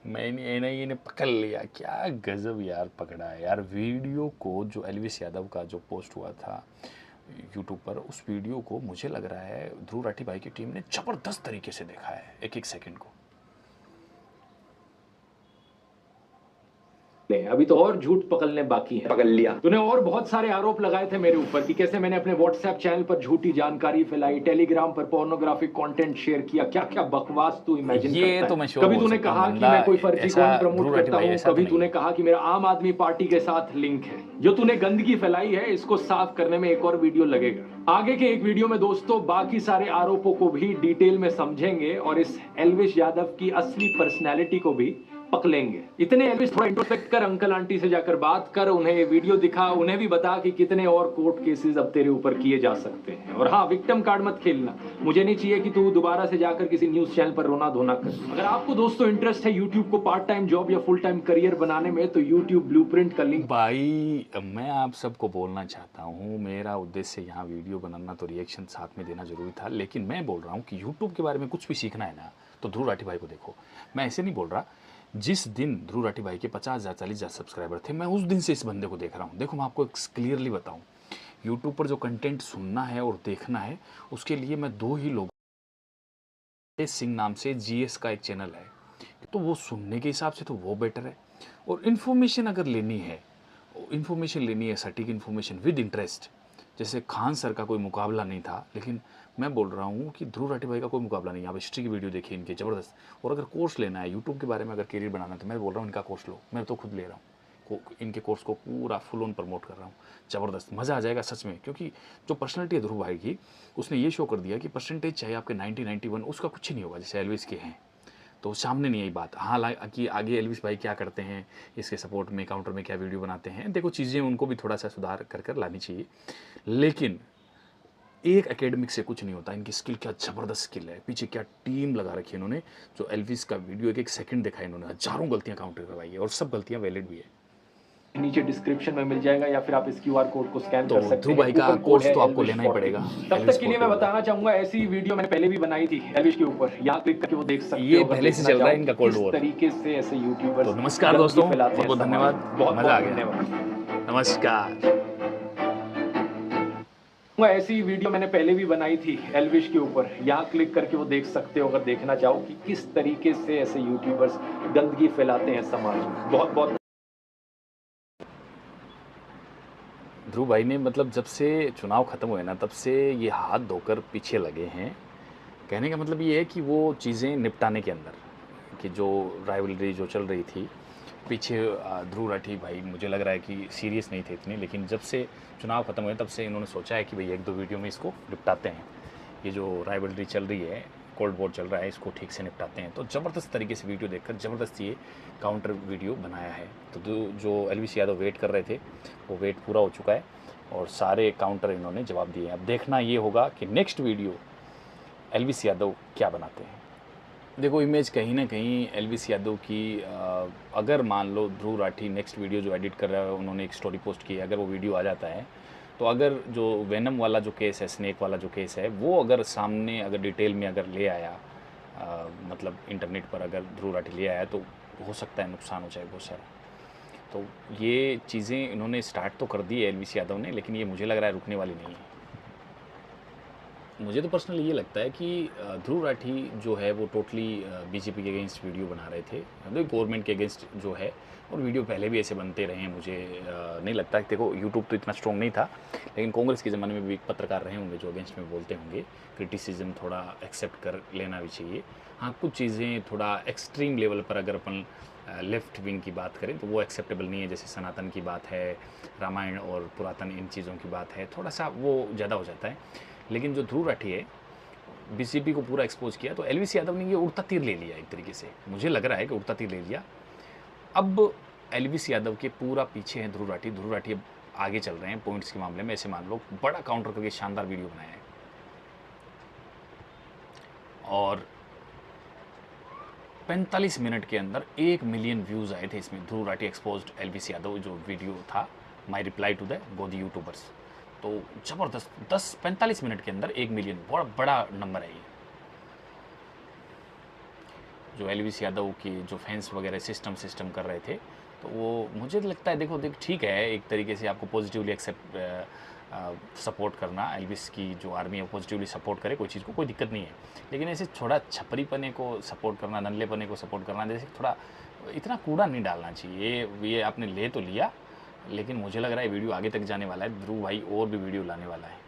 मैंने ये पकड़ लिया, क्या गजब यार पकड़ा है यार। वीडियो को जो एलवीस यादव का जो पोस्ट हुआ था यूट्यूब पर, उस वीडियो को मुझे लग रहा है ध्रुव राठी भाई की टीम ने जबरदस्त तरीके से देखा है, एक एक सेकंड को। अभी तो और झूठ पकड़ने बाकी है। पकड़ लिया। तूने और बहुत सारे आरोप लगाए थे मेरे ऊपर कि कैसे मैंने अपने व्हाट्सएप चैनल पर झूठी जानकारी फैलाई, टेलीग्राम पर पोर्नोग्राफिक कंटेंट शेयर किया, क्या क्या बकवास तू इमेजिन करता है। तो मैं कभी तूने कहा कि मैं कोई फर्जी कौन प्रमोट करता हूँ, कभी तूने कहा कि मेरा आम आदमी पार्टी के साथ लिंक है। जो तूने गंदगी फैलाई है इसको साफ करने में एक और वीडियो लगेगा। आगे के एक वीडियो में दोस्तों बाकी सारे आरोपों को भी डिटेल में समझेंगे और इस एलविश यादव की असली पर्सनैलिटी को भी पकड़ेंगे। इतने एलविश थोड़ा इंट्रोस्पेक्ट कर, अंकल आंटी से जाकर बात कर, उन्हें ये वीडियो दिखा, उन्हें भी बता कि कितने और कोर्ट केसेस अब तेरे ऊपर किए जा सकते हैं। और हाँ, विक्टिम कार्ड मत खेलना। मुझे नहीं चाहिए कि तू दोबारा से जाकर किसी न्यूज चैनल पर रोना धोना कर। अगर आपको दोस्तों इंटरेस्ट है यूट्यूब को पार्ट टाइम जॉब या फुल टाइम करियर बनाने में, तो यूट्यूब ब्लूप्रिंट का लिंक। भाई मैं आप सबको बोलना चाहता हूँ, मेरा उद्देश्य यहाँ वीडियो बनाना तो रिएक्शन साथ में देना जरूरी था, लेकिन मैं बोल रहा हूँ कि यूट्यूब के बारे में कुछ भी सीखना है ना, तो ध्रुव राठी भाई को देखो। मैं ऐसे नहीं बोल रहा, जिस दिन ध्रुव राठी भाई के 50,000 40,000 सब्सक्राइबर थे, मैं उस दिन से इस बंदे को देख रहा हूँ। देखो मैं आपको क्लियरली बताऊँ, यूट्यूब पर जो कंटेंट सुनना है और देखना है, उसके लिए मैं 2 ही लोग, सिंह नाम से GS का एक चैनल है, तो वो सुनने के हिसाब से तो वो बेटर है। और इन्फॉर्मेशन अगर लेनी है, सटीक इन्फॉर्मेशन विद इंटरेस्ट, जैसे खान सर का कोई मुकाबला नहीं था, लेकिन मैं बोल रहा हूँ कि ध्रुव राठी भाई का कोई मुकाबला नहीं है। आप हिस्ट्री की वीडियो देखिए इनके, ज़बरदस्त। और अगर कोर्स लेना है यूट्यूब के बारे में, अगर करियर बनाना है, तो मैं बोल रहा हूँ इनका कोर्स लो। मैं तो खुद ले रहा हूँ इनके कोर्स को, पूरा फुल ऑन प्रमोट कर रहा हूँ। ज़बरदस्त, मज़ा आ जाएगा सच में, क्योंकि जो पर्सनैलिटी है ध्रुव भाई की, उसने ये शो कर दिया कि परसेंटेज चाहे आपके 90, 91, उसका कुछ नहीं होगा जैसे एल्विस के हैं। तो सामने नहीं आई बात। हाँ, कि आगे एल्विस भाई क्या करते हैं, इसके सपोर्ट में, काउंटर में क्या वीडियो बनाते हैं, देखो चीज़ें उनको भी थोड़ा सा सुधार कर लानी चाहिए। लेकिन एक एकेडमिक से कुछ नहीं होता। इनकी स्किल क्या ज़बरदस्त स्किल है, पीछे क्या टीम लगा रखी है इन्होंने। जो एल्विस का वीडियो एक सेकंड देखा है इन्होंने, हज़ारों गलतियाँ काउंटर करवाई है और सब गलतियाँ वैलिड भी है। नीचे डिस्क्रिप्शन में मिल जाएगा या फिर आप इस QR कोड को स्कैन तो कर सकते हैं। ध्रुव भाई का कोर्स तो आपको लेना ही पड़ेगा। तब तक के लिए मैं बताना चाहूंगा, ऐसी वीडियो मैंने पहले भी बनाई थी एल्विस के ऊपर, यहाँ क्लिक करके वो देख सकते हो। ये पहले से चल रहा है इनका कोल्ड वॉर तरीके से ऐसे यूट्यूबर्स। तो नमस्कार दोस्तों, बहुत बहुत धन्यवाद, मजा आ गया। नमस्कार। ऐसी वीडियो मैंने पहले भी बनाई थी एल्विस के ऊपर, यहाँ क्लिक करके वो देख सकते हो अगर देखना चाहो कि किस तरीके से ऐसे यूट्यूबर्स गंदगी फैलाते हैं समाज में। बहुत बहुत ध्रुव भाई ने मतलब जब से चुनाव ख़त्म हुए ना, तब से ये हाथ धोकर पीछे लगे हैं। कहने का मतलब ये है कि वो चीज़ें निपटाने के अंदर, कि जो राइवलरी जो चल रही थी पीछे, ध्रुव राठी भाई मुझे लग रहा है कि सीरियस नहीं थे इतने, लेकिन जब से चुनाव ख़त्म हुए तब से इन्होंने सोचा है कि भाई 1-2 वीडियो में इसको निपटाते हैं। ये जो राइवलरी चल रही है, कोल्ड वॉर चल रहा है, इसको ठीक से निपटाते हैं। तो ज़बरदस्त तरीके से वीडियो देखकर ज़बरदस्त ये काउंटर वीडियो बनाया है। तो जो एल्विस यादव वेट कर रहे थे, वो वेट पूरा हो चुका है और सारे काउंटर इन्होंने जवाब दिए हैं। अब देखना ये होगा कि नेक्स्ट वीडियो एल्विस यादव क्या बनाते हैं। देखो इमेज कहीं ना कहीं एल्विस यादव की, अगर मान लो ध्रुव राठी नेक्स्ट वीडियो जो एडिट कर रहा है, उन्होंने एक स्टोरी पोस्ट की है, अगर वो वीडियो आ जाता है तो अगर जो वेनम वाला जो केस है, स्नेक वाला जो केस है, वो अगर सामने अगर डिटेल में अगर ले आया, मतलब इंटरनेट पर अगर ध्रुव राठी ले आया, तो हो सकता है नुकसान हो जाए बहुत सारा। तो ये चीज़ें इन्होंने स्टार्ट तो कर दी है एल्विस यादव ने, लेकिन ये मुझे लग रहा है रुकने वाली नहीं है। मुझे तो पर्सनली ये लगता है कि ध्रुव राठी जो है वो टोटली बीजेपी के अगेंस्ट वीडियो बना रहे थे, मतलब गवर्नमेंट के अगेंस्ट जो है, और वीडियो पहले भी ऐसे बनते रहे हैं। मुझे नहीं लगता कि, देखो यूट्यूब तो इतना स्ट्रॉन्ग नहीं था, लेकिन कांग्रेस के ज़माने में भी एक पत्रकार रहे होंगे जो अगेंस्ट में बोलते होंगे। क्रिटिसिज्म थोड़ा एक्सेप्ट कर लेना भी चाहिए। हाँ, कुछ चीज़ें थोड़ा एक्सट्रीम लेवल पर अगर अपन लेफ़्ट विंग की बात करें तो वो एक्सेप्टेबल नहीं है। जैसे सनातन की बात है, रामायण और पुरातन इन चीज़ों की बात है, थोड़ा सा वो ज़्यादा हो जाता है। लेकिन जो ध्रुव राठी है, बीजेपी को पूरा एक्सपोज किया, तो एल्विस यादव ने ये उड़ता तीर ले लिया एक तरीके से। मुझे लग रहा है कि उड़ता तीर ले लिया। अब एल्विस यादव के पूरा पीछे हैं ध्रुव राठी। ध्रुव राठी अब आगे चल रहे हैं पॉइंट्स के मामले में। ऐसे मान लो बड़ा काउंटर करके शानदार वीडियो बनाया है, और 45 मिनट के अंदर 1 मिलियन व्यूज़ आए थे इसमें। ध्रुव राठी एक्सपोज्ड एल्विस यादव जो वीडियो था, माई रिप्लाई टू द गोदी यूट्यूबर्स। तो ज़बरदस्त, 45 मिनट के अंदर 1 मिलियन, बहुत बड़ा नंबर है ये। जो एल्विस यादव की जो फैंस वगैरह सिस्टम कर रहे थे, तो वो मुझे लगता है, देखो ठीक है, एक तरीके से आपको पॉजिटिवली सपोर्ट करना, एल्विस की जो आर्मी है पॉजिटिवली सपोर्ट करे कोई चीज़ को, कोई दिक्कत नहीं है। लेकिन ऐसे थोड़ा छपरीपने को सपोर्ट करना, नल्लेपने को सपोर्ट करना, जैसे थोड़ा इतना कूड़ा नहीं डालना चाहिए। ये आपने ले तो लिया, लेकिन मुझे लग रहा है वीडियो आगे तक जाने वाला है। ध्रुव भाई और भी वीडियो लाने वाला है।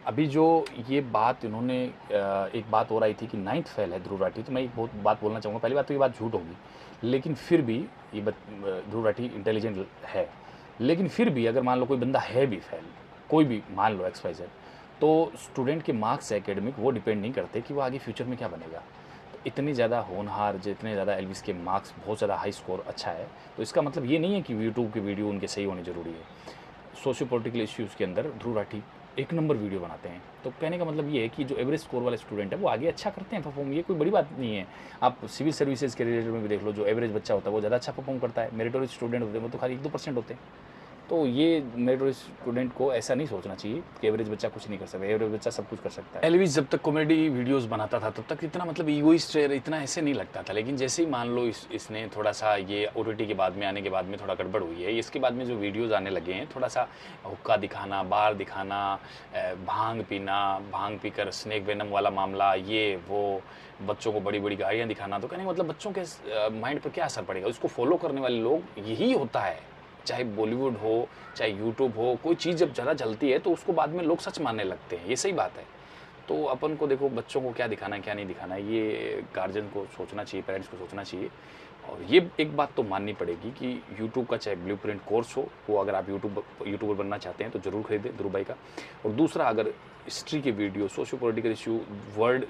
अभी जो ये बात इन्होंने, एक बात हो रही थी कि 9th फेल है ध्रुव राठी, तो मैं एक बहुत बात बोलना चाहूँगा। पहली बात तो ये बात झूठ होगी, लेकिन फिर भी ये ध्रुव राठी इंटेलिजेंट है, लेकिन फिर भी अगर मान लो कोई बंदा है भी फेल, कोई भी मान लो XYZ, तो स्टूडेंट के मार्क्स एकेडमिक वो डिपेंड नहीं करते कि वो आगे फ्यूचर में क्या बनेगा। तो इतनी ज़्यादा होनहार, जितने ज़्यादा एल्विस के मार्क्स, बहुत ज़्यादा हाई स्कोर अच्छा है, तो इसका मतलब ये नहीं है कि यूट्यूब के वीडियो उनके सही होने ज़रूरी है। सोशियो पॉलिटिकल इश्यूज़ के अंदर ध्रुव राठी 1 नंबर वीडियो बनाते हैं। तो कहने का मतलब ये है कि जो एवरेज स्कोर वाले स्टूडेंट है वो आगे अच्छा करते हैं परफॉर्म। ये कोई बड़ी बात नहीं है। आप सिविल सर्विसेज के रिलेटेड में भी देख लो, जो एवरेज बच्चा होता है वो ज़्यादा अच्छा परफॉर्म करता है। मेरिटोरियस स्टूडेंट होते हैं वो तो खाली 1-2% होते हैं। तो ये मेरे स्टूडेंट को ऐसा नहीं सोचना चाहिए कि एवरेज बच्चा कुछ नहीं कर सकता, एवरेज बच्चा सब कुछ कर सकता है। एल्विस जब तक कॉमेडी वीडियोस बनाता था तब तक इतना मतलब ईगोइस्ट इतना ऐसे नहीं लगता था, लेकिन जैसे ही मान लो इसने थोड़ा सा ये OTT के बाद में आने के बाद में थोड़ा गड़बड़ हुई है, इसके बाद में जो वीडियोज़ आने लगे हैं थोड़ा सा हुक्का दिखाना, बार दिखाना, भांग पीना, भांग पीकर स्नेक वेनम वाला मामला, ये वो बच्चों को बड़ी बड़ी गाड़ियाँ दिखाना, तो कहने का मतलब बच्चों के माइंड पर क्या असर पड़ेगा। उसको फॉलो करने वाले लोग यही होता है, चाहे बॉलीवुड हो चाहे यूट्यूब हो, कोई चीज़ जब ज़्यादा चलती है तो उसको बाद में लोग सच मानने लगते हैं, ये सही बात है। तो अपन को देखो बच्चों को क्या दिखाना है क्या नहीं दिखाना है, ये गार्जियन को सोचना चाहिए, पेरेंट्स को सोचना चाहिए। और ये एक बात तो माननी पड़ेगी कि यूट्यूब का चाहे ब्लूप्रिंट कोर्स हो, वो अगर आप यूट्यूबर बनना चाहते हैं तो ज़रूर खरीदें ध्रुव भाई का। और दूसरा, अगर हिस्ट्री के video, socio political issue, world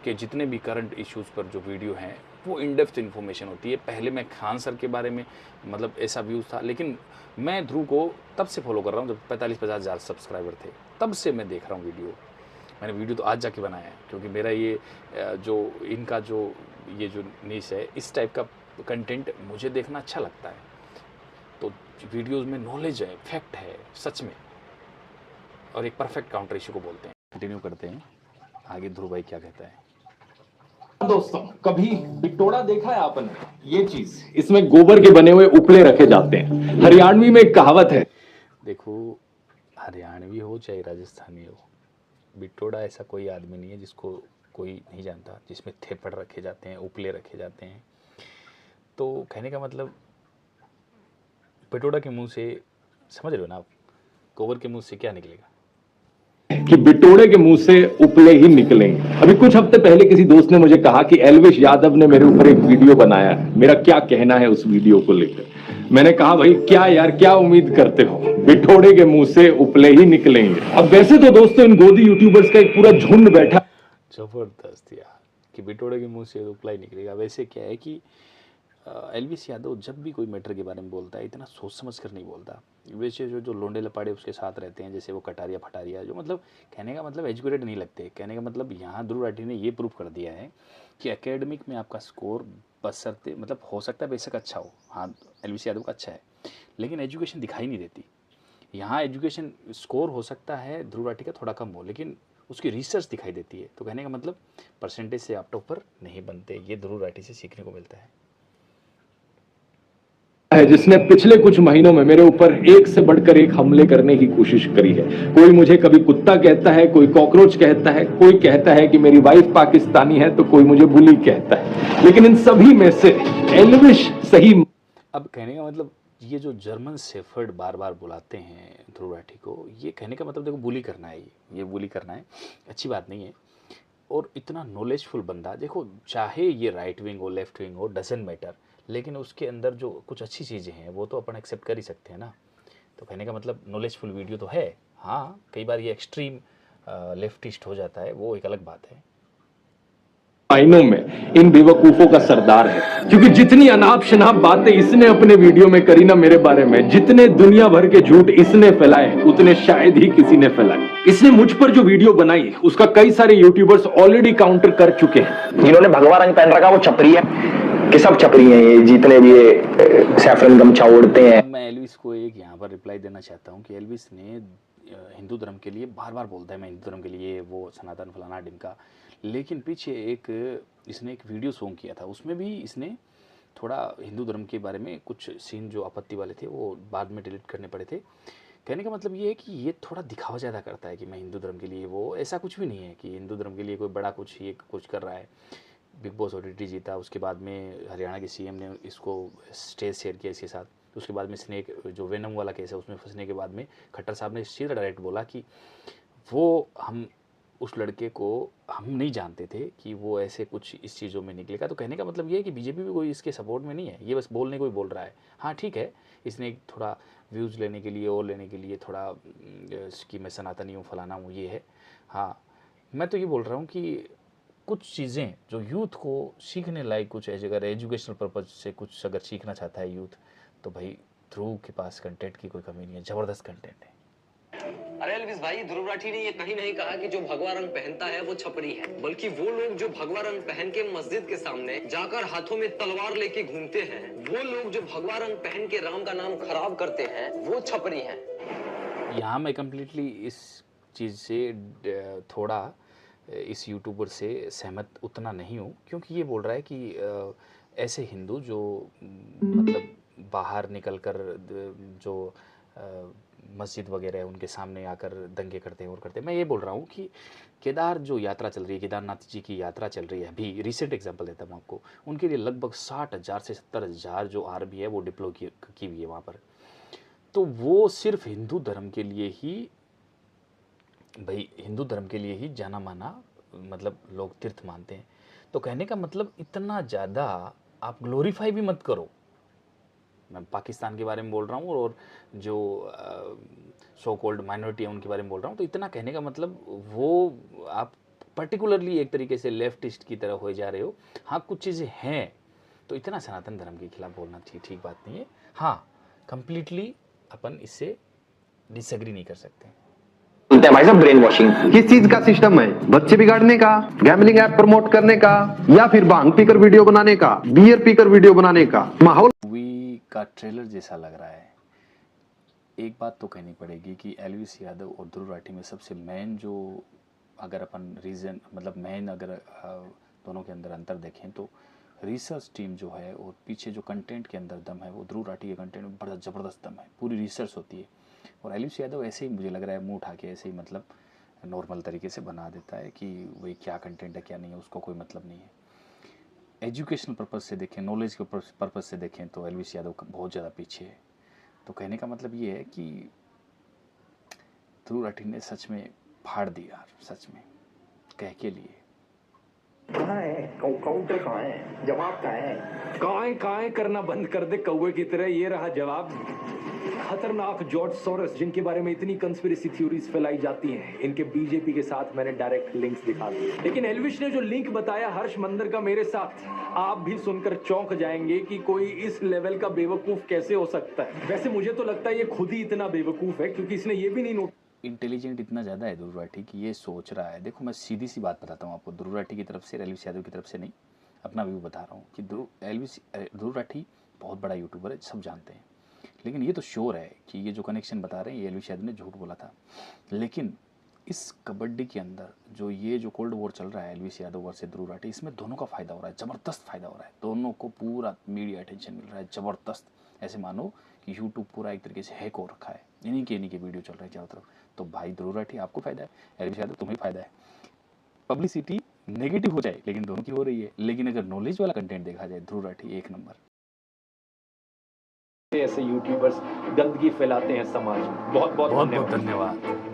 के जितने भी करंट इश्यूज़ पर जो वीडियो हैं वो इन डेप्थ इन्फॉर्मेशन होती है। पहले मैं खान सर के बारे में मतलब ऐसा व्यूज़ था, लेकिन मैं ध्रुव को तब से फॉलो कर रहा हूँ जब 45-50 हज़ार सब्सक्राइबर थे, तब से मैं देख रहा हूँ वीडियो। मैंने वीडियो तो आज जाके बनाया है क्योंकि मेरा ये जो इनका जो ये जो नीश है, इस टाइप का कंटेंट मुझे देखना अच्छा लगता है। तो वीडियोज़ में नॉलेज है, फैक्ट है सच में, और एक परफेक्ट काउंटर इशू को बोलते हैं। कंटिन्यू करते हैं आगे, ध्रुव भाई क्या कहता है। दोस्तों, कभी बिटोड़ा देखा है आपने? ये चीज, इसमें गोबर के बने हुए उपले रखे जाते हैं। हरियाणवी में एक कहावत है, देखो हरियाणवी हो चाहे राजस्थानी हो, बिटोड़ा ऐसा कोई आदमी नहीं है जिसको कोई नहीं जानता, जिसमें थेपड़ रखे जाते हैं, उपले रखे जाते हैं। तो कहने का मतलब बिटोड़ा के मुंह से, समझ रहे हो ना आप, गोबर के मुंह से क्या निकलेगा कि बिटोड़े के मुंह से उपले ही निकलेंगे। अभी कुछ हफ्ते पहले किसी दोस्त ने मुझे कहा कि एल्विश यादव ने मेरे ऊपर एक वीडियो बनाया है, मेरा क्या कहना है उस वीडियो को लेकर। मैंने कहा भाई क्या यार, क्या उम्मीद करते हो, बिटोड़े के मुंह से उपले ही निकलेंगे। अब वैसे तो दोस्तों इन गोदी यूट्यूबर्स का एक पूरा झुंड बैठा, जबरदस्त यार, कि बिटोड़े के मुंह से उपला ही निकलेगा। वैसे क्या है कि एल्विश यादव जब भी कोई मैटर के बारे में बोलता है इतना सोच समझ कर नहीं बोलता। वैसे जो लोंडे लपाड़े उसके साथ रहते हैं, जैसे वो कटारिया फटारिया, जो मतलब कहने का मतलब एजुकेटेड नहीं लगते। कहने का मतलब यहाँ ध्रुव राठी ने ये प्रूव कर दिया है कि एकेडमिक में आपका स्कोर बशर्ते मतलब हो सकता है बेशक अच्छा हो, हाँ एल्विश यादव का अच्छा है, लेकिन एजुकेशन दिखाई नहीं देती। यहाँ एजुकेशन स्कोर हो सकता है ध्रुव राठी का थोड़ा कम हो, लेकिन उसकी रिसर्च दिखाई देती है। तो कहने का मतलब परसेंटेज से आप टॉपर नहीं बनते, ये ध्रुव राठी से सीखने को मिलता है। जिसने पिछले कुछ महीनों में मेरे ऊपर एक से बढ़कर एक हमले करने की कोशिश करी है। कोई मुझे कभी कुत्ता कहता है, कोई कॉकरोच कहता है, कोई कहता है कि मेरी वाइफ पाकिस्तानी है, तो कोई मुझे बुली कहता है, लेकिन इन सभी में से एल्विश सही। अब कहने का मतलब ये जो जर्मन शेफर्ड बार बार बुलाते हैं ध्रुव राठी को, ये कहने का मतलब देखो बुली करना है, ये बुली करना है, अच्छी बात नहीं है। और इतना नॉलेजफुल बंदा, देखो चाहे ये राइट विंग हो लेफ्ट विंग हो डजेंट मैटर, लेकिन उसके अंदर जो कुछ अच्छी चीज़ें हैं वो तो अपन एक्सेप्ट कर ही सकते हैं ना। तो कहने का मतलब नॉलेजफुल वीडियो तो है, हाँ कई बार ये एक्सट्रीम लेफ्टिस्ट हो जाता है, वो एक अलग बात है। मायनों में इन बेवकूफों का सरदार है, क्योंकि जितनी अनाप शनाप बातें इसने अपने वीडियो में करी ना मेरे बारे में, जितने दुनिया भर के झूठ इसने फैलाए उतने शायद ही किसी ने फैलाए। इसने मुझ पर जो वीडियो बनाई उसका कई सारे यूट्यूबर्स ऑलरेडी काउंटर कर चुके हैं। जिन्होंने भगवा रंग पहन रखा वो छपरी है कि सब छपरी हैं, ये जितने भी ये सैफरन गमछा ओढ़ते हैं। मैं एल्विश को एक यहाँ पर रिप्लाई देना चाहता हूँ कि एल्विश ने हिंदू धर्म के लिए बार बार बोलता है, मैं हिंदू धर्म के लिए वो सनातन फलाना डिमका, लेकिन पीछे इसने एक वीडियो सॉन्ग किया था, उसमें भी इसने थोड़ा हिंदू धर्म के बारे में कुछ सीन जो आपत्ति वाले थे वो बाद में डिलीट करने पड़े थे। कहने का मतलब ये है कि ये थोड़ा दिखावा ज़्यादा करता है कि मैं हिंदू धर्म के लिए, वो ऐसा कुछ भी नहीं है कि हिंदू धर्म के लिए कोई बड़ा कुछ ये कुछ कर रहा है। बिग बॉस OTT जीता, उसके बाद में हरियाणा के CM ने इसको स्टेज शेयर किया इसके साथ, उसके बाद में स्नेक जो वेनम वाला केस है उसमें फंसने के बाद में खट्टर साहब ने सीधा डायरेक्ट बोला कि वो हम उस लड़के को हम नहीं जानते थे कि वो ऐसे कुछ इस चीज़ों में निकलेगा। तो कहने का मतलब ये है कि बीजेपी भी कोई इसके सपोर्ट में नहीं है, ये बस बोलने को ही बोल रहा है। हाँ ठीक है, इसने थोड़ा व्यूज़ लेने के लिए और लेने के लिए थोड़ा कि मैं सनातनी हूँ फलाना हूँ ये है। हाँ मैं तो ये बोल रहा हूँ कि कुछ चीज़ें जो यूथ को सीखने लायक कुछ है, अगर एजुकेशनल पर्पज से कुछ अगर सीखना चाहता है यूथ, तो भाई ध्रुव के पास कंटेंट की कोई कमी नहीं है, ज़बरदस्त कंटेंट है। अरे एल्विस भाई, ध्रुव राठी ने ये कहीं नहीं कहा कि जो भगवा रंग पहनता है वो छपरी है, बल्कि वो लोग जो भगवा रंग पहन के मस्जिद के सामने जाकर हाथों में तलवार लेके घूमते हैं, वो लोग जो भगवा रंग पहन के राम का नाम खराब करते हैं, वो छपरी हैं। यहाँ मैं कम्प्लीटली इस चीज़ से थोड़ा इस यूट्यूबर से सहमत उतना नहीं हूँ, क्योंकि ये बोल रहा है कि ऐसे हिंदू जो मतलब बाहर निकलकर जो मस्जिद वगैरह है उनके सामने आकर दंगे करते हैं और करते हैं। मैं ये बोल रहा हूँ कि केदार जो यात्रा चल रही है, केदारनाथ जी की यात्रा चल रही है, अभी रिसेंट एग्जांपल देता हूँ आपको, उनके लिए लगभग 60,000 से 70,000 जो आर्मी है वो डिप्लॉय की हुई है वहाँ पर। तो वो सिर्फ हिंदू धर्म के लिए ही, भाई हिंदू धर्म के लिए ही जाना माना मतलब लोग तीर्थ मानते हैं। तो कहने का मतलब इतना ज़्यादा आप ग्लोरीफाई भी मत करो। मैं पाकिस्तान के बारे में बोल रहा हूँ और जो सो कॉल्ड माइनॉरिटी है उनके बारे में बोल रहा हूँ। तो इतना कहने का मतलब वो आप पर्टिकुलरली एक तरीके से लेफ्टिस्ट की तरह हो जा रहे हो। हाँ कुछ चीज़ें हैं, तो इतना सनातन धर्म के खिलाफ बोलना ठीक बात नहीं है। हाँ कंप्लीटली अपन इससे डिसएग्री नहीं कर सकते। बोलते हैं भाई साहब ब्रेन वॉशिंग। किस चीज का सिस्टम है? बच्चे बिगाड़ने का, गैमलिंग ऐप प्रमोट करने का, या फिर भांग पीकर वीडियो बनाने का, बियर पीकर वीडियो बनाने का माहौल? मूवी का ट्रेलर जैसा लग रहा है। एक बात तो कहनी पड़ेगी कि एल्विस यादव और ध्रुव राठी में सबसे मेन जो अगर अपन रीज़न मतलब मेन अगर दोनों के अंदर अंतर देखें तो रिसर्च टीम जो है और पीछे जो कंटेंट के अंदर दम है वो ध्रुव राठी के कंटेंट में बड़ा ज़बरदस्त दम है, पूरी रिसर्च होती है। और एल्विस यादव ऐसे ही मुझे लग रहा है मुंह उठा के ऐसे ही मतलब नॉर्मल तरीके से बना देता है कि वही क्या कंटेंट है क्या नहीं है उसको कोई मतलब नहीं है। एजुकेशनल पर्पज़ से देखें, नॉलेज के पर्पज़ से देखें तो एल्विस यादव बहुत ज़्यादा पीछे है। तो कहने का मतलब ये है कि ध्रुव राठी ने सच में फाड़ दिया, सच में कह के लिए। कहाँ है काउंटर? कहाँ है जवाब? कहाँ है? काएं करना बंद कर दे कौवे की तरह, ये रहा जवाब। खतरनाक जॉर्ज सोरोस जिनके बारे में इतनी कंस्पिरेसी थ्योरीज फैलाई जाती हैं, इनके बीजेपी के साथ मैंने डायरेक्ट लिंक्स दिखा दिए। लेकिन एल्विश ने जो लिंक बताया हर्ष मंदर का मेरे साथ, आप भी सुनकर चौंक जाएंगे कि कोई इस लेवल का बेवकूफ कैसे हो सकता है। वैसे मुझे तो लगता है ये खुद ही इतना बेवकूफ है क्योंकि इसने ये भी नहीं नोट इंटेलिजेंट इतना ज़्यादा है ध्रुव राठी कि ये सोच रहा है। देखो मैं सीधी सी बात बताता हूँ आपको, ध्रुव राठी की तरफ से, एल्विस यादव की तरफ से नहीं, अपना व्यू बता रहा हूँ कि ध्रुव राठी बहुत बड़ा यूट्यूबर है, सब जानते हैं। लेकिन ये तो श्योर है कि ये जो कनेक्शन बता रहे हैं ये एल्विस यादव ने झूठ बोला था। लेकिन इस कबड्डी के अंदर जो ये जो कोल्ड वॉर चल रहा है एल्विस यादव वर्सेस ध्रुव राठी, इसमें दोनों का फ़ायदा हो रहा है, ज़बरदस्त फ़ायदा हो रहा है। दोनों को पूरा मीडिया अटेंशन मिल रहा है ज़बरदस्त। ऐसे मानो कि यूट्यूब पूरा एक तरीके से हैक हो रखा है, इन्हीं के वीडियो चल रहे हैं चारों तरफ। तो भाई ध्रुव राठी आपको फ़ायदा है, एल्विस यादव तुम्हें फ़ायदा है। पब्लिसिटी नेगेटिव हो जाए लेकिन दोनों की हो रही है। लेकिन अगर नॉलेज वाला कंटेंट देखा जाए ध्रुव राठी एक नंबर। ऐसे यूट्यूबर्स गंदगी फैलाते हैं समाज में। बहुत बहुत धन्यवाद।